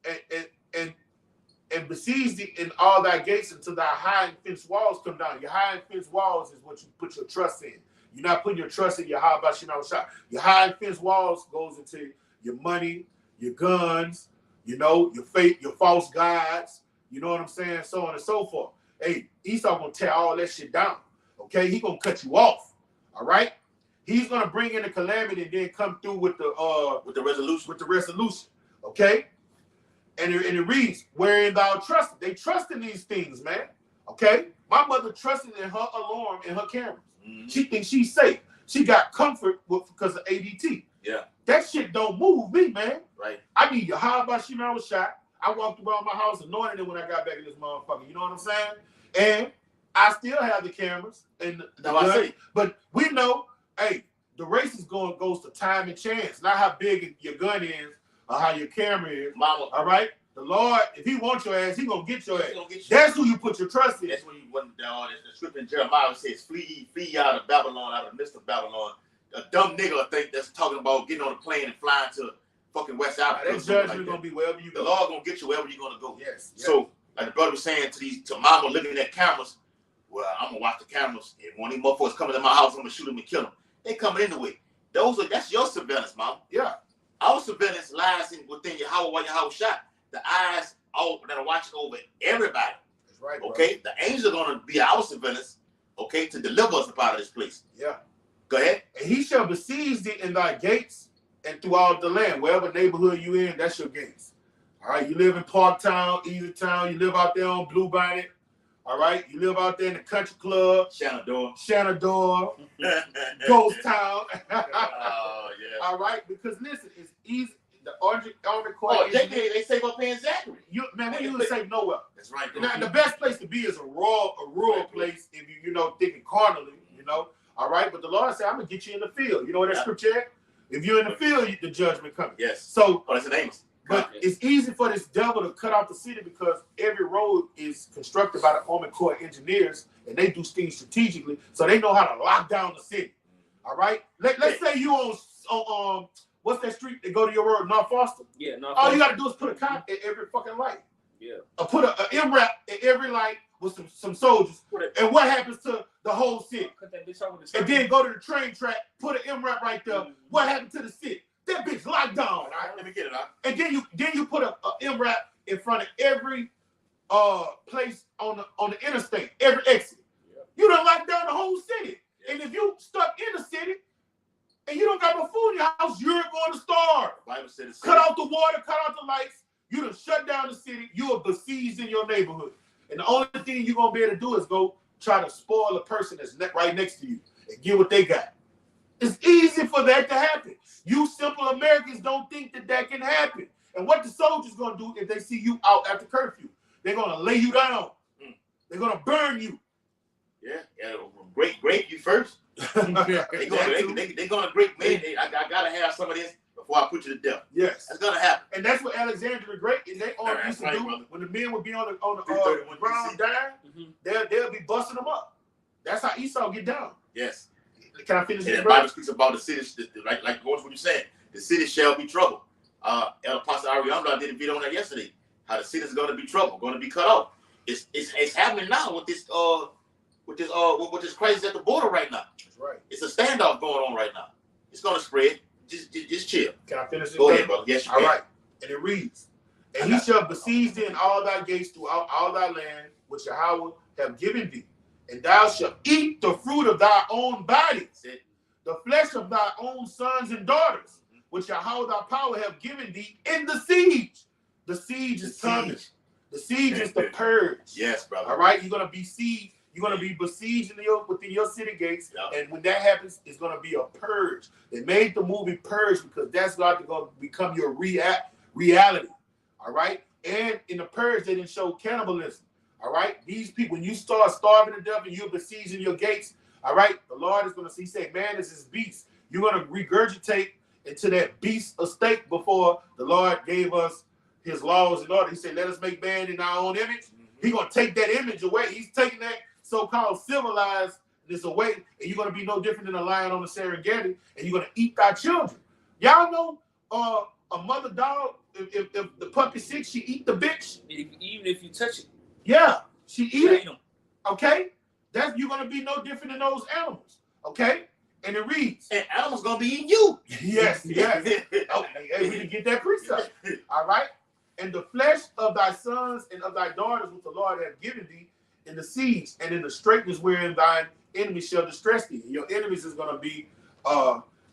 and besiege thee in all thy gates until thy high and fenced walls come down. Your high and fenced walls is what you put your trust in. You're not putting your trust in your Yahweh. Your high and fenced walls goes into your money, your guns, your faith, your false gods, you know what I'm saying? So on and so forth. Hey, Esau gonna tear all that shit down. Okay, he gonna cut you off. All right. He's gonna bring in the calamity and then come through with the resolution. Okay? And it reads, wherein thou trusted. They trust in these things, man. Okay? My mother trusted in her alarm and her cameras. Mm-hmm. She thinks she's safe. She got comfort because of ADT. Yeah. That shit don't move me, man. Right. I need your how about she I was shot. I walked around my house anointed it when I got back in this motherfucker. You know what I'm saying? And I still have the cameras and the gun, but we know, hey, the race goes to time and chance, not how big your gun is or how your camera is. Mama. All right? The Lord, if he wants your ass, he gonna get your ass. Get you. That's who you put your trust in. That's when you went down. The scripture in Jeremiah says, flee out of Babylon, out of the midst of Babylon. A dumb nigga I think that's talking about getting on a plane and flying to fucking West Africa. That judgment gonna be wherever you go. The Lord gonna get you wherever you're gonna go. Yes. So, like the brother was saying to mama looking at cameras, well, I'm gonna watch the cameras. And when these motherfuckers coming to my house, I'm gonna shoot them and kill them. They coming anyway. That's your surveillance, mom. Yeah. Our surveillance lies within your house while your house shot. The eyes that are watching over everybody. That's right. Okay, bro. The angels are gonna be our surveillance. Okay, to deliver us out of this place. Yeah. Go ahead. And he shall besiege thee in thy gates and throughout the land, wherever neighborhood you in, that's your gates. All right, you live in Parktown, Easytown, you live out there on Bluebonnet. All right, you live out there in the country club, Shenandoah, Ghost Town. Oh yeah. All right, because listen, it's easy. The Army Corps. Oh, they save up paying Zachary. Man, we even save nowhere. That's right. Now, the best place to be is a rural place if you thinking carnally, All right, but the Lord said, I'm gonna get you in the field. You know what that scripture is? If you're in the field, the judgment coming. Yes. So, that's an Amos. But it's easy for this devil to cut out the city because every road is constructed by the Army Corps engineers, and they do things strategically, so they know how to lock down the city. All right. Let's say you on what's that street that go to your road, North Foster? Yeah, North All Foster. you gotta do is put a cop at every fucking light. Yeah. Or put a MRAP at every light with some soldiers. And what happens to the whole city? Cut that bitch off with the And then go to the train track, put an MRAP right there. What happened to the city? That bitch locked down. All right, let me get it out. And then you put a MRAP in front of every place on the interstate, every exit. Yeah. You done locked down the whole city. Yeah. And if you stuck in the city and you don't got no food in your house, you're going to starve. Bible said cut out the water, cut out the lights. You done shut down the city. You are besieged in your neighborhood. And the only thing you're going to be able to do is go try to spoil a person that's right next to you and get what they got. It's easy for that to happen. You simple Americans don't think that can happen. And what the soldiers going to do if they see you out after curfew? They're going to lay you down. They're going to burn you. Yeah, grape you first. They're going to grape me. I got to have some of this before I put you to death. Yes. That's going to happen. And that's what Alexander the Great and they all used to do. Brother. When the men would be on the ground dying, they'll be busting them up. That's how Esau get down. Yes. Can I finish this? The Bible speaks about the city, like what you said. The city shall be troubled. Apostle Ariana did a video on that yesterday. How the city is going to be troubled, going to be cut off. It's happening now with this crisis at the border right now. That's right. It's a standoff going on right now. It's going to spread. Just chill. Can I finish this? Go ahead, brother. Yes, you can. All right. And it reads, and he shall besiege thee in all thy gates throughout all thy land, which Yahweh have given thee. And thou shalt eat the fruit of thy own body, the flesh of thy own sons and daughters, which Yahweh thy power have given thee in the siege. The siege is coming. The siege is the purge. Yes, brother. All right, you're gonna be sieged. You're gonna be besieged within your city gates, and when that happens, it's gonna be a purge. They made the movie Purge because that's going to become your reality. All right, and in the purge, they didn't show cannibalism. All right, these people, when you start starving to death and you're besieging your gates, all right, the Lord is going to see, say, man, this is beast. You're going to regurgitate into that beast estate before the Lord gave us his laws and order. He said, let us make man in our own image. He's going to take that image away. He's taking that so-called civilizedness away, and you're going to be no different than a lion on the Serengeti, and you're going to eat thy children. Y'all know a mother dog, if the puppy sick, she eat the bitch. Even if you touch it. Yeah, she eat it. Okay? You're gonna be no different than those animals. Okay? And it reads. And animals gonna be eating you. Yes. Okay, we can get that precept. All right. And the flesh of thy sons and of thy daughters which the Lord hath given thee in the siege and in the straitness wherein thine enemies shall distress thee. And your enemies is gonna be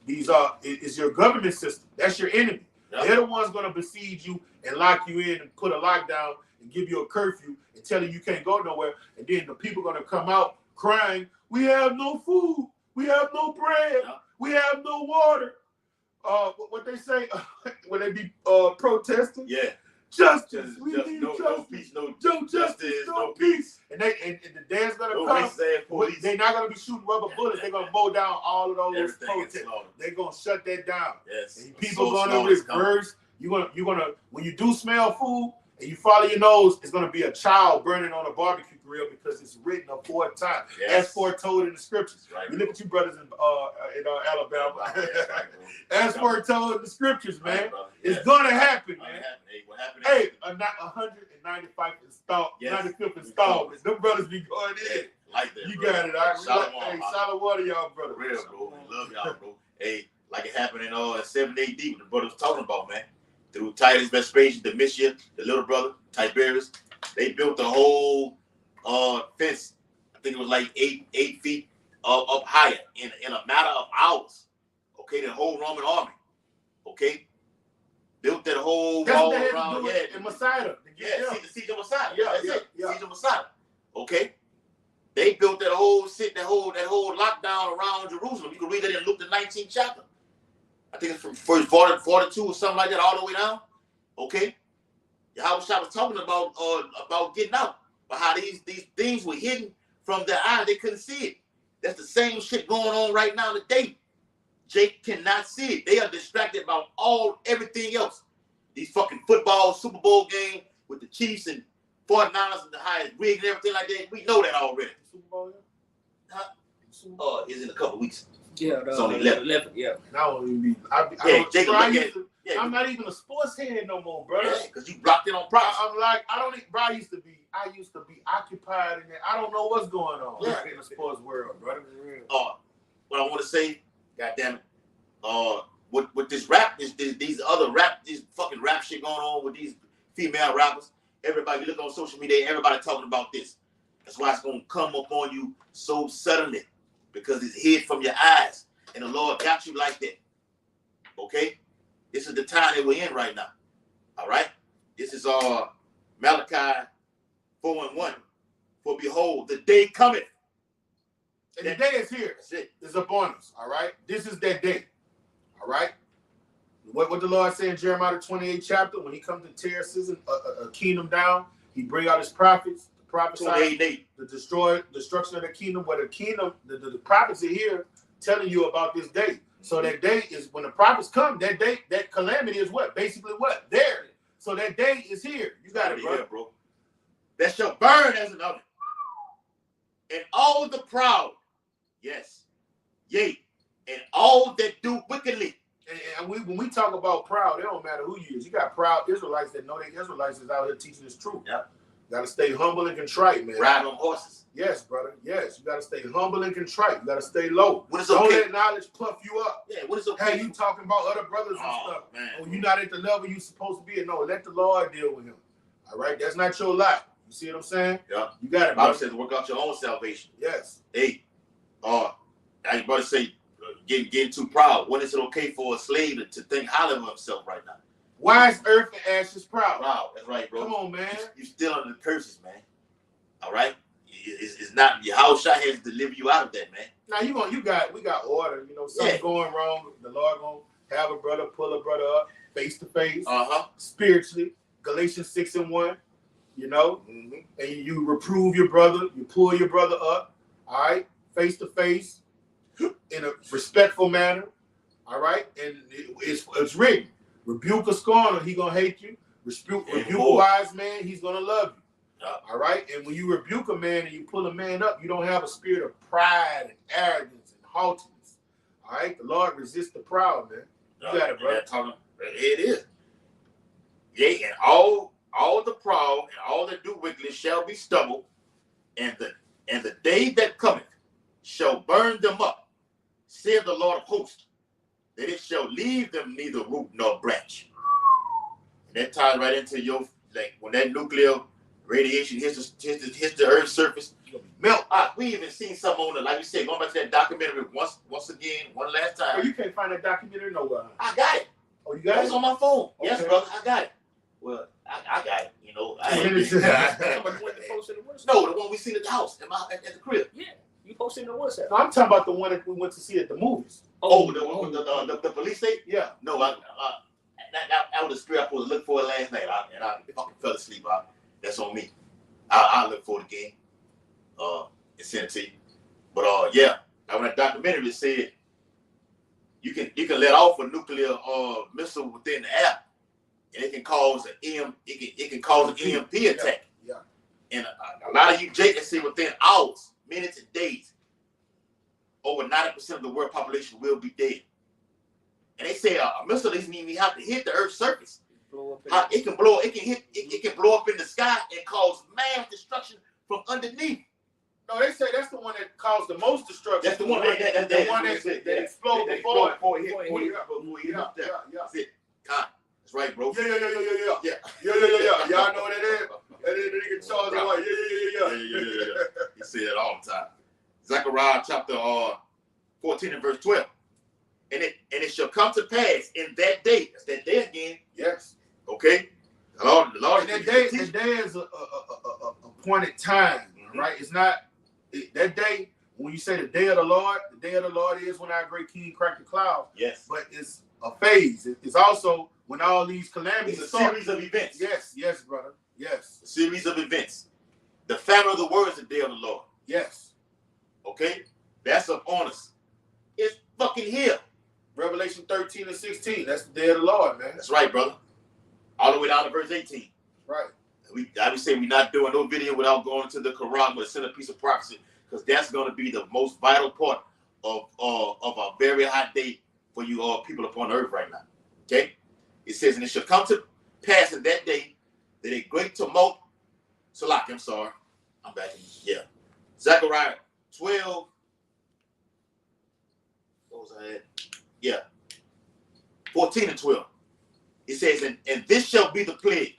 is your government system. That's your enemy. Yep. They're the ones going to besiege you and lock you in and put a lockdown and give you a curfew and tell you can't go nowhere. And then the people are going to come out crying, we have no food, we have no bread, Yep. we have no water. What they say when they be protesting? Yeah. Justice. We need no justice. peace, no Justice, no peace. And the day's going to no come. racist police. They're not going to be shooting rubber bullets. They're going to mow down all of those Everything is protests. slaughtered. They're going to shut that down. Yes. And people So going to slow is coming. reverse. You're gonna when you do smell food and you follow your nose, it's gonna be a child burning on a barbecue grill because it's written a fourth time. Yes. As foretold in the scriptures. Right. You look at you brothers in Alabama. That's right, bro. As foretold in the scriptures, man. Right, brother. It's Yes. gonna happen, Gonna man. happen. Hey, what happened? Hey, 195th installment, Yes. 95th installment. Them brothers be going in. Like that, You bro. got it. All right. Shalom, Hey, huh? solid water, y'all, For brother. real, bro. We love y'all, bro. Hey, like it happened in 7 AD, what the brother was talking about, man. Through Titus Vespasian, Domitian, the little brother, Tiberius, they built the whole fence. I think it was like 8 feet up higher in a matter of hours. Okay, the whole Roman army. Okay, built that whole That's wall what they had around. to do in Masada. Yeah, siege of Masada. Yeah, That's it. yeah. Siege of Masada. Okay. They built that whole lockdown around Jerusalem. You can read that in Luke the 19th chapter. I think it's from verse 42 or something like that, all the way down. Okay. Yahweh Shah was talking about getting out, but how these things were hidden from their eyes. They couldn't see it. That's the same shit going on right now today. Jake cannot see it. They are distracted about everything else. These fucking football Super Bowl game with the Chiefs and 49ers and the highest rig and everything like that. We know that already. Super Bowl, It's in a couple weeks. Yeah, It's only 11. Yeah. And I don't even be. Yeah, Jacob, look at it. Yeah, I'm not even a sports head no more, brother. because you blocked it on props. I'm like, I don't. Bro, I used to be occupied in there. I don't know what's going on in the sports world, brother. What I want to say, goddamn it, with this rap, these fucking rap shit going on with these female rappers. Everybody, you look on social media, everybody talking about this. That's why it's gonna come up on you so suddenly, because it's hid from your eyes, and the Lord got you like that. Okay, this is the time that we're in right now. All right, this is Malachi 4:1. For behold, the day cometh. And the day is here. That's it. It's upon us. All right. This is that day. All right. What the Lord said in Jeremiah the 28th chapter, when He comes to tear a kingdom down, He bring out His prophets to prophesy 28:8. the destruction of the kingdom. Where the kingdom, the prophets are here telling you about this day. So that day is when the prophets come. That day, that calamity is what? Basically what? There. So that day is here. You got it, bro. Here, bro. That shall burn as an oven. And all the proud, yes, yea, and all that do wickedly. And when we talk about proud, it don't matter who you is. You got proud Israelites that know they Israelites is out here teaching this truth. Yep. You got to stay humble and contrite, man. Ride on horses. Yes, brother. Yes, you got to stay humble and contrite. You got to stay low. When it's Don't okay. let knowledge puff you up. Yeah, when it's okay. Hey, you talking about other brothers and stuff. Man. Oh, you're not at the level you supposed to be at. No, let the Lord deal with him. All right? That's not your life. You see what I'm saying? Yeah. You got it, The Bible brother. says work out your own salvation. Yes. Hey, I was about to say, getting too proud. When is it okay for a slave to think highly of himself right now? Why is earth and ashes proud? Proud. That's right, bro. Come on, man. You still under the curses, man. All right? It's not, Yahweh Shah has to deliver you out of that, man. Now we got order. You know, something going wrong. The Lord gonna have a brother pull a brother up face to face, spiritually. Galatians 6:1. You know, and you reprove your brother, you pull your brother up, all right, face to face, in a respectful manner, all right, and it's written. Rebuke a scorner, he gonna hate you. Rebuke a wise man, he's gonna love you. All right, and when you rebuke a man and you pull a man up, you don't have a spirit of pride and arrogance and haughtiness. All right, the Lord resists the proud, man. You got it, bro. It is. Yea, and all the proud and all that do wickedly shall be stubble, and the day that cometh shall burn them up, saith the Lord of hosts, that it shall leave them neither root nor branch. And that ties right into your, like, when that nuclear radiation hits the Earth's surface, melt. We even seen some on it, like you said, going back to that documentary once again. again one last Oh, time. you can't find that documentary nowhere. I got it. Oh, you got It's it? on my phone. Yes, Okay. brother, I got it. Well, I got it. You know, I Yeah, it's- Somebody went to post in the WhatsApp. no, the one we seen at the house at the crib. Yeah, you posted in the WhatsApp. No, I'm talking about the one that we went to see at the movies. Oh, the police state? Yeah. No, that was the script I was supposed to look for it last night. And I fucking fell asleep. That's on me. I'll look for it again. And send it to you. But yeah, when that documentary said you can let off a nuclear missile within the air, and it can cause it can cause an EMP attack. Yeah. And a lot of you Jake say within hours, minutes, and days, over 90% of the world population will be dead. And they say a missile doesn't even have to hit the Earth's surface. It can blow up in the sky and cause mass destruction from underneath. No, they say that's the one that caused the most destruction. That's the one that exploded before it hit. Yeah. Yeah. That's it. God, that's right, bro. Yeah. Yeah. Y'all know what that is? That nigga Charles White. Yeah. He say that all the time. Zechariah chapter 14 and verse 12. And it shall come to pass in that day. That's that day again. Yes. Okay. The Lord. And that day is a appointed time, right? It's not that day when you say the day of the Lord is when our great King cracked the clouds. Yes. But it's a phase. It's also when all these calamities It's a start. series of events. Yes, brother. Yes. A series of events. The famine of the word is the day of the Lord. Yes. Okay? That's upon us. It's fucking here. Revelation 13 and 16. That's the day of the Lord, man. That's right, brother. All the way down to verse 18. Right. I would say we're not doing no video without going to the Quran with a centerpiece of prophecy, because that's going to be the most vital part of a very hot day for you all people upon earth right now. Okay? It says, and it shall come to pass in that day that a great tumult. Salaki, I'm sorry. I'm back in. Yeah. Zechariah 12. What was I at? Yeah. 14 and 12. It says, and this shall be the plague,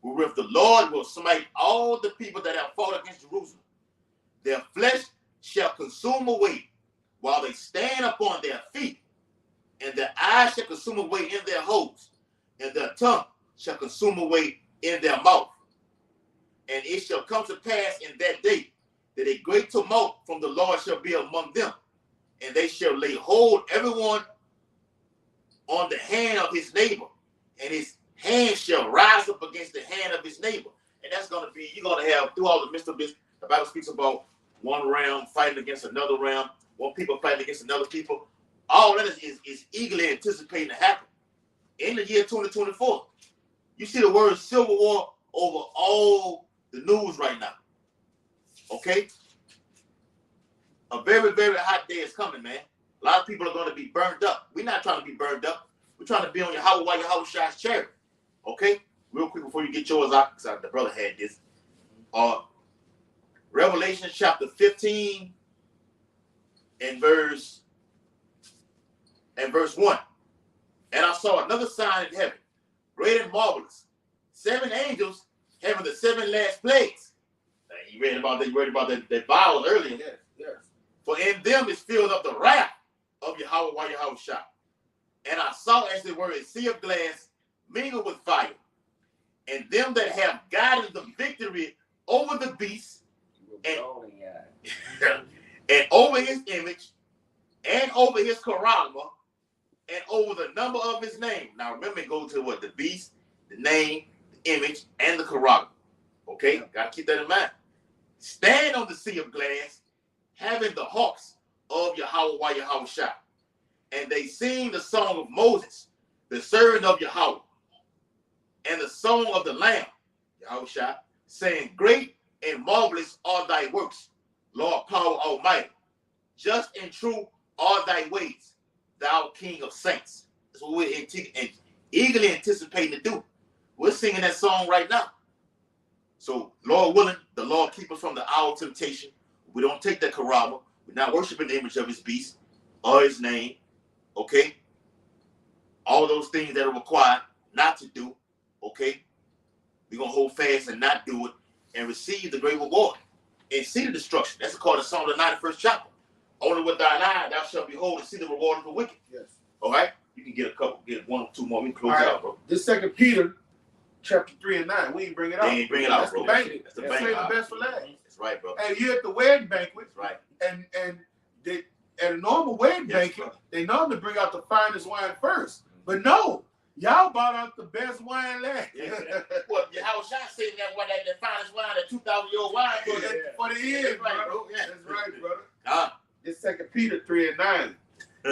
wherewith the Lord will smite all the people that have fought against Jerusalem. Their flesh shall consume away while they stand upon their feet, and their eyes shall consume away in their holes, and their tongue shall consume away in their mouth. And it shall come to pass in that day that a great tumult from the Lord shall be among them, and they shall lay hold everyone on the hand of his neighbor, and his hand shall rise up against the hand of his neighbor. And that's going to be, you're going to have, through all the midst of this, the Bible speaks about one realm fighting against another realm, one people fighting against another people. All that is eagerly anticipating to happen in the year 2024. You see the word civil war over all the news right now. Okay? A very, very hot day is coming, man. A lot of people are going to be burned up. We're not trying to be burned up. We're trying to be on your Shai's chariot. Okay? Real quick before you get yours out, because the brother had this. Revelation chapter 15 and verse 1. And I saw another sign in heaven, great and marvelous. 7 angels having the 7 last plagues. You read about that vial earlier. Yes. For in them is filled up the wrath of Yahweh Shai. And I saw, as it were, a sea of glass mingled with fire. And them that have gotten the victory over the beast, and over his image, and over his charagma, and over the number of his name. Now remember, go to what? The beast, the name, the image, and the charagma. Okay? Got to keep that in mind. Stand on the sea of glass, having the hawks of Yahweh Shai. And they sing the song of Moses, the servant of Yahweh, and the song of the Lamb, Yahweh Shai, saying, great and marvelous are thy works, Lord power almighty. Just and true are thy ways, thou King of saints. That's what we're eagerly anticipating to do. We're singing that song right now. So, Lord willing, the Lord keep us from the hour of temptation. We don't take that karama. We're not worshiping the image of his beast or his name. Okay? All those things that are required not to do. Okay? We're going to hold fast and not do it and receive the great reward and see the destruction. That's called the Psalm of the 91st chapter. Only with thine eye thou shalt behold and see the reward of the wicked. Yes. All right? You can get a couple, get one or two more. We can close All right. out, bro. This 2 Peter, chapter 3 and 9. We ain't bring it out. They ain't bring it out, That's bro. The banquet. That's the Save banquet. the best for last. That's right, bro. And you're at the wedding banquet, That's right. and they, at a normal wedding Yes, banquet, brother. they normally bring out the finest wine first. But no, y'all brought out the best wine last. Yeah. Well, how Shot saying that one that the finest wine, that 2,000-year-old wine for, for for the end, That's right, brother. bro. Yeah. That's right, brother. Ah. This 2 Peter 3 and 9.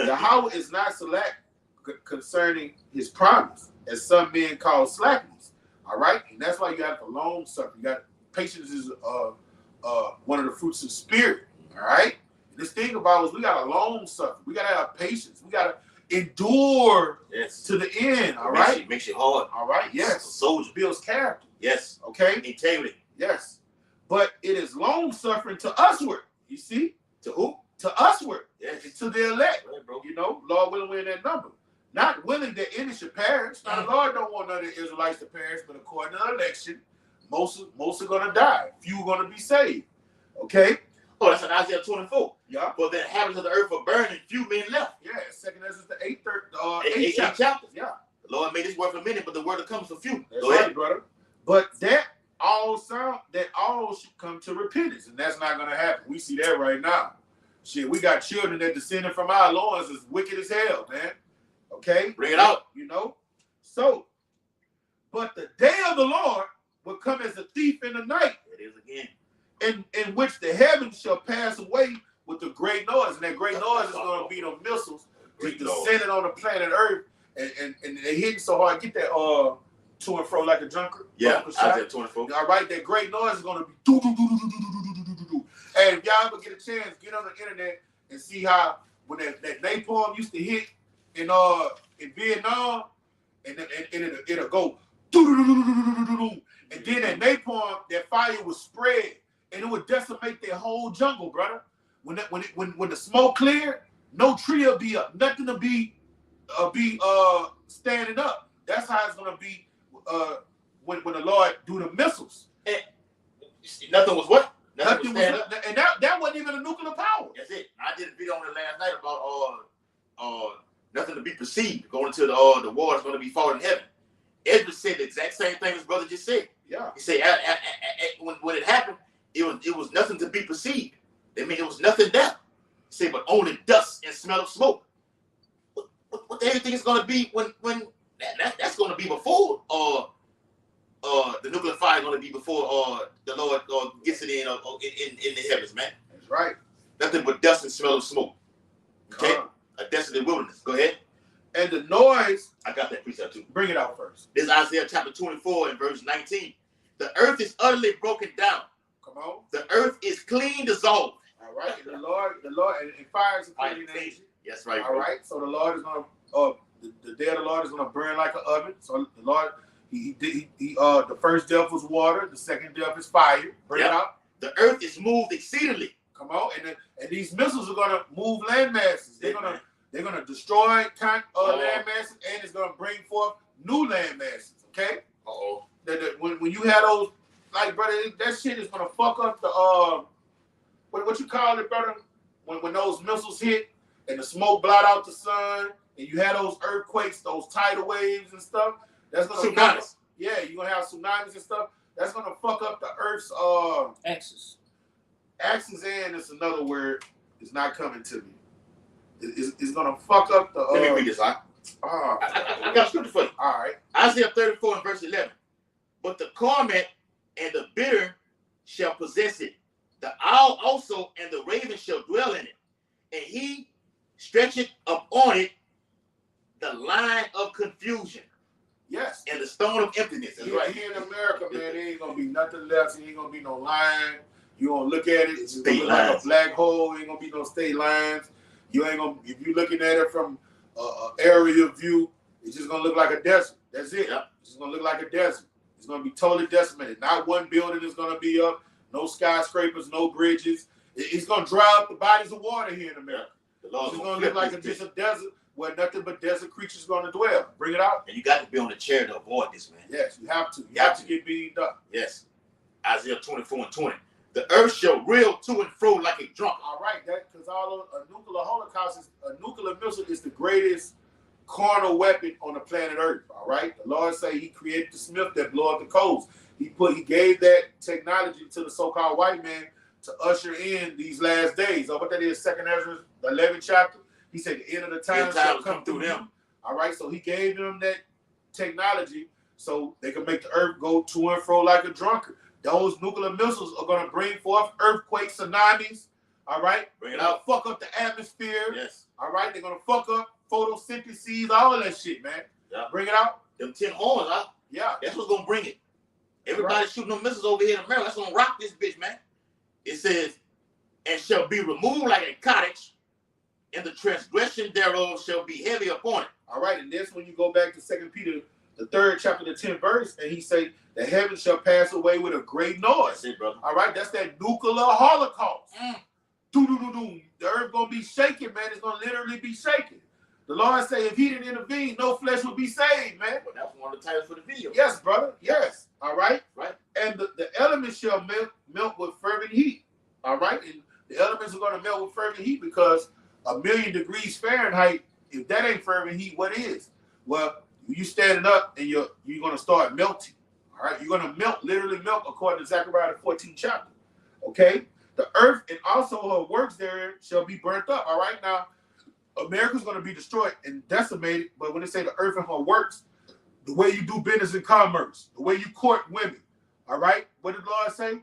Yahweh is not select concerning his promise, as some men call slackness. All right, and that's why you have the long suffering. You got patience is one of the fruits of the spirit. All right, and this thing about is we got a long suffering. We got to have patience. We got to endure Yes. to the end. All Makes right, it makes you hard. all right. Yes, Soldier. builds character. Yes. Okay. Integrity. Yes, but it is long suffering to usward. You see, To who? to usward, Yes. and to the elect. Right, bro. You know, Lord willing, we're in that number. Not willing that any should perish. Now, the Lord don't want none of the Israelites to perish, but according to the election, most are going to die. Few are going to be saved. Okay? Oh, that's in Isaiah 24. Yeah. For the inhabitants of the earth were burning, few men left. Yeah. Second Ezra, the eighth Eight chapter. chapters. Yeah. The Lord made this word for many, but the word that comes for few. That's Go right, ahead. brother. But that all should come to repentance, and that's not going to happen. We see that right now. Shit, we got children that descended from our loins is wicked as hell, man. Okay? Bring it out. You know? So, but the day of the Lord will come as a thief in the night, It is again. in which the heavens shall pass away with a great noise. And that great noise is going to be the missiles Great just noise. descending on the planet Earth. And they hitting so hard. Get that to and fro like a junker. Yeah. Bunker shot. Isaiah 24. All right, that great noise is going to be do do do do do do do do do do do. And if y'all ever get a chance, get on the internet and see how when that napalm used to hit in Vietnam, and it'll go do do do do do do do do, and then that napalm, that fire would spread and it would decimate their whole jungle, brother. When the smoke cleared, no tree will be up, nothing to be standing up. That's how it's gonna be when the Lord do the missiles. Nothing was what? Nothing was was, and that wasn't even a nuclear power. That's it. I did a video on it last night about nothing to be perceived going into the war is going to be fought in heaven. Edward said the exact same thing his brother just said. Yeah. He said when it happened, it was nothing to be perceived. I mean, it was nothing there. He said, but only dust and smell of smoke. What the hell do you think it's going to be when that's going to be before the nuclear fire is going to be before the Lord gets it in the heavens, man. That's right. Nothing but dust and smell of smoke. Okay? A desolate wilderness. Go ahead. And the noise, I got that precept too. bring it out first. This is Isaiah chapter 24 and verse 19. The earth is utterly broken down. Come on. The earth is clean dissolved. All right. And the Lord, and fire is a clean nation. Yes, right. All right. So the Lord is gonna the day of the Lord is gonna burn like an oven. So the Lord, he the first death was water, the second death is fire. Bring it out. The earth is moved exceedingly. Come on, and these missiles are gonna move land masses. They're gonna destroy land masses, and it's gonna bring forth new land masses. Okay. Uh-oh. When you have those, like, brother, that shit is gonna fuck up the what you call it, brother? When those missiles hit and the smoke blot out the sun, and you have those earthquakes, those tidal waves and stuff. That's gonna Tsunamis. Yeah, you're gonna have tsunamis and stuff. That's gonna fuck up the Earth's Axis. axis, and it's another word. It's not coming to me. It's gonna fuck up the. Let me read this. I got a scripture for you. All right. Isaiah 34 and verse 11. But the cormorant and the bittern shall possess it. The owl also and the raven shall dwell in it. And he stretcheth upon it the line of confusion Yes. and the stone of emptiness. That's right. Here in America, man, there ain't gonna be nothing left. There ain't gonna be no line. You gonna look at it, it's gonna State look like lines. a black hole. Ain't gonna be no state lines. You ain't gonna. If you looking at it from area view, it's just gonna look like a desert. That's it. Yep. It's just gonna look like a desert. It's gonna be totally decimated. Not one building is gonna be up. No skyscrapers. No bridges. It's gonna dry up the bodies of water here in America. The It's Lord's gonna look like just a desert where nothing but desert creatures gonna dwell. Bring it out. And you got to be on the chair to avoid this, man. Yes, you have to. You Got have to to. get beamed up. Yes. Isaiah 24 and 20. The earth shall reel to and fro like a drunk. All right, that because all of a nuclear holocaust is a nuclear missile is the greatest carnal weapon on the planet Earth. All right, the Lord say He created the Smith that blow up the coast. He gave that technology to the so-called white man to usher in these last days. What that is, 2nd Ezra, the 11th chapter. He said the end of the time shall come through them. All right, so He gave them that technology so they can make the earth go to and fro like a drunkard. Those nuclear missiles are going to bring forth earthquakes, tsunamis. All right, Bring it out. fuck up the atmosphere. Yes. All right, they're going to fuck up photosynthesis, all of that shit, man. Yeah. Bring it out. Them 10 horns, huh? Yeah. That's what's gonna bring it. Everybody shooting them missiles over here in America. That's gonna rock this bitch, man. It says, and shall be removed like a cottage, and the transgression thereof shall be heavy upon it. All right, and this when you go back to 2 Peter, the 3rd chapter, the 10th verse, and he say, the heavens shall pass away with a great noise. That's it, brother. All right, that's that nuclear holocaust. Doo-doo-doo-doo. The earth gonna be shaking, man. It's gonna literally be shaking. The Lord say, if He didn't intervene, no flesh would be saved, man. But that's one of the titles for the video. Yes, brother. Yes. All right. Right. And the elements shall melt with fervent heat. All right. And the elements are gonna melt with fervent heat because 1,000,000 degrees Fahrenheit. If that ain't fervent heat, what is? Well, you standing up and you're gonna start melting. All right. You're gonna melt, literally melt, according to Zechariah the 14th chapter. Okay. The earth and also her works there shall be burnt up. All right. Now, America's going to be destroyed and decimated, but when they say the earth and her works, the way you do business and commerce, the way you court women, all right? What did the Lord say?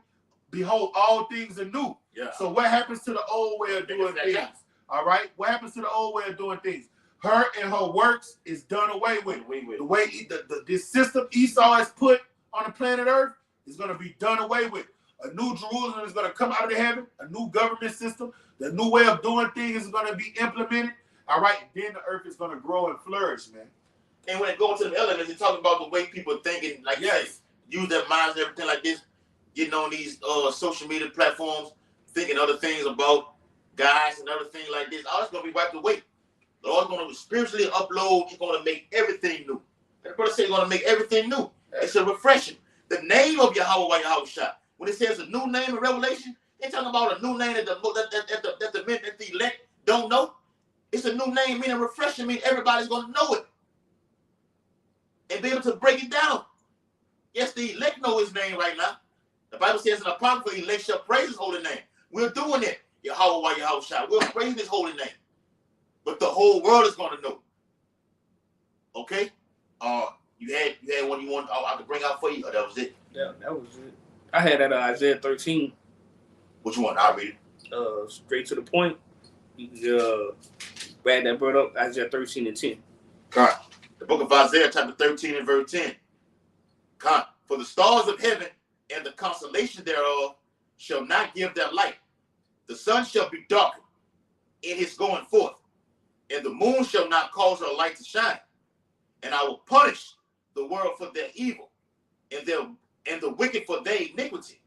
Behold, all things are new. Yeah. So what happens to the old way of doing things? All right? What happens to the old way of doing things? Her and her works is done away with. The way this system Esau has put on the planet Earth is going to be done away with. A new Jerusalem is going to come out of the heaven, a new government system. The new way of doing things is going to be implemented. All right, then the earth is going to grow and flourish, man. And when it goes to the elements, it's talking about the way people are thinking, like yes, use their minds and everything like this, getting on these social media platforms, thinking other things about guys and other things like this. All that's going to be wiped away. The Lord's going to spiritually upload. He's going to make everything new. That brother said he's going to make everything new. It's a refreshing. The name of Yahweh Yahushua. When it says a new name in Revelation, they're talking about a new name that the elect don't know. It's a new name, meaning refreshing, meaning everybody's going to know it and be able to break it down. Yes, the elect know His name right now. The Bible says in the Apocrypha, the elect shall praise His holy name. We're doing it. Yahweh Yahushua. We're praising His holy name. But the whole world is going to know. Okay? You had one you want I could bring out for you, or that was it? Yeah, that was it. I had that Isaiah 13. Which one? I'll read it. Straight to the point. Glad that brought up Isaiah 13 and 10. Con. The book of Isaiah, chapter 13 and verse 10. Con. For the stars of heaven and the constellation thereof shall not give their light. The sun shall be darkened in his going forth, and the moon shall not cause her light to shine. And I will punish the world for their evil, and the wicked for their iniquity.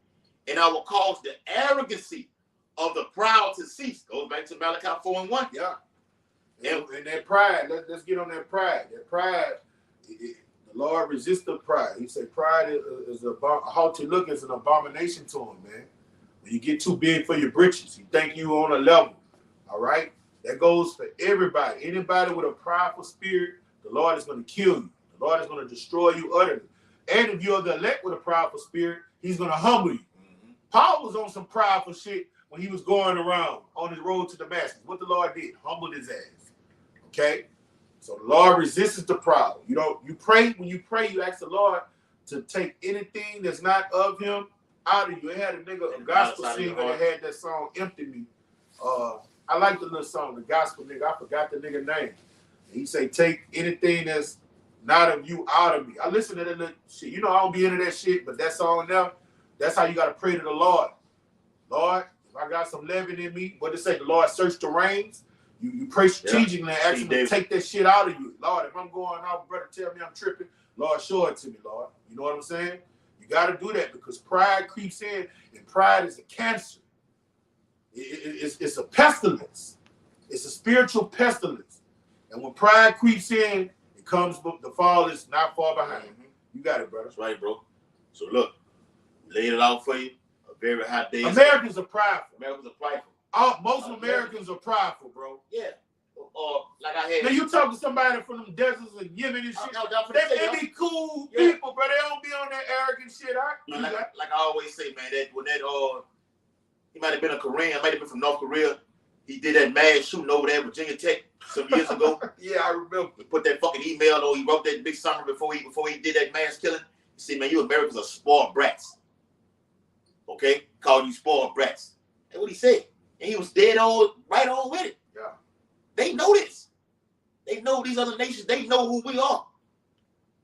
And I will cause the arrogancy of the proud to cease. Goes back to Malachi 4:1. Yeah. And that pride, let's get on that pride. That pride, the Lord resists the pride. He said pride is a haughty look is an abomination to Him, man. When you get too big for your britches, He think you on a level. All right? That goes for everybody. Anybody with a prideful spirit, the Lord is going to kill you. The Lord is going to destroy you utterly. And if you're the elect with a prideful spirit, He's going to humble you. Mm-hmm. Paul was on some prideful shit when he was going around on his road to Damascus. What the Lord did, humbled his ass. Okay? So the Lord resists the proud. You pray, when you pray, you ask the Lord to take anything that's not of Him out of you. It had a gospel singer that had that song, Empty Me. I like the little song, the gospel nigga. I forgot the nigga name. He say, take anything that's not of you out of me. I listen to that little shit. I don't be into that shit, but that song now, that's how you got to pray to the Lord. Lord, if I got some leaven in me, what it say? The Lord search the reins. You pray strategically and ask Him to take that shit out of you. Lord, if I'm going out, brother, tell me I'm tripping. Lord, show it to me, Lord. You know what I'm saying? You got to do that because pride creeps in, and pride is a cancer. It's a pestilence. It's a spiritual pestilence. And when pride creeps in, it comes, the fall is not far behind. Mm-hmm. You got it, brother. That's right, bro. So look, laid it out for you. A very high days. Americans are prideful. Americans are prideful. Most Americans are prideful, bro. Yeah. Or like I had. Now you talk to somebody from them deserts of Yemen and shit. They be cool people, but they don't be on that arrogant shit. Like I always say, man, that when that he might have been a Korean, might have been from North Korea. He did that mass shooting over there at Virginia Tech some years ago. Yeah, I remember. He put that fucking email or he wrote that big summary before he did that mass killing. He said, man, you Americans are spoiled brats. Okay? Called you spoiled brats. That's what he said. And he was dead on, right on with it. Yeah. They know this. They know these other nations. They know who we are.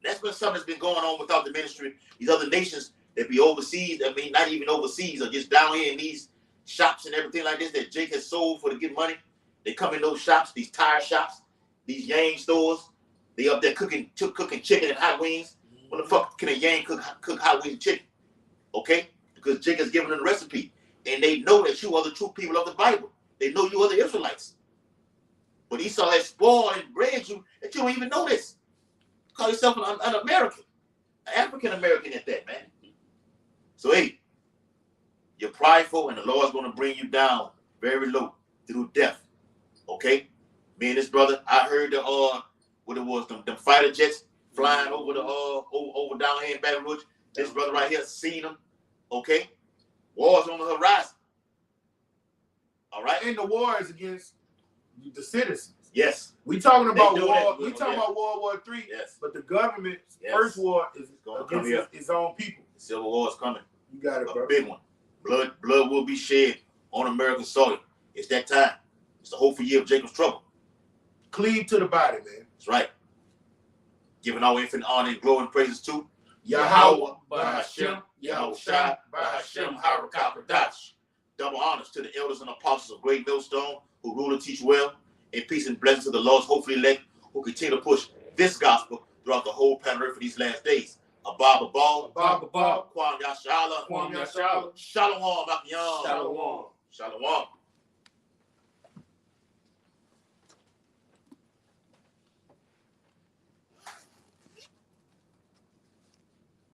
That's been something that's been going on without the ministry. These other nations that be overseas, I mean, not even overseas, or just down here in these shops and everything like this that Jake has sold for to get money. They come in those shops, these tire shops, these Yang stores. They up there cooking chicken and hot wings. When the fuck can a Yang cook hot wings and chicken? Okay? Because Jake has given them the recipe. And they know that you are the true people of the Bible. They know you are the Israelites. But Esau has spoiled and bred you that you don't even know this. Call yourself an American. An African American at that, man. So hey, you're prideful and the Lord's going to bring you down very low through death. Okay? Me and this brother, I heard what it was, them fighter jets flying over the over down here in Baton Rouge. This brother right here seen them. Okay? War's on the horizon. All right? And the war is against the citizens. Yes. We talking about They do war. that. We talking about World War III. Yes. But the government's Yes. first war is Gonna come against here. its own people. The Civil War is coming. You got it, A bro. big one. Blood will be shed on American soil. It's that time. It's the hopeful year of Jacob's trouble. Cleave to the body, man. That's right. Giving all infinite honor and glory and praises to Yahweh, Bahashem, Yahushua, Bahashem, Harakakadash. Double honors to the elders and apostles of Great Millstone who rule and teach well, and peace and blessings to the Lord's hopefully elect who continue to push this gospel throughout the whole planet Earth for these last days. Abba Ball, Bob, Kwam Yashala, Kwam Yashala. Shalom, Akim. Shalom. Shalom.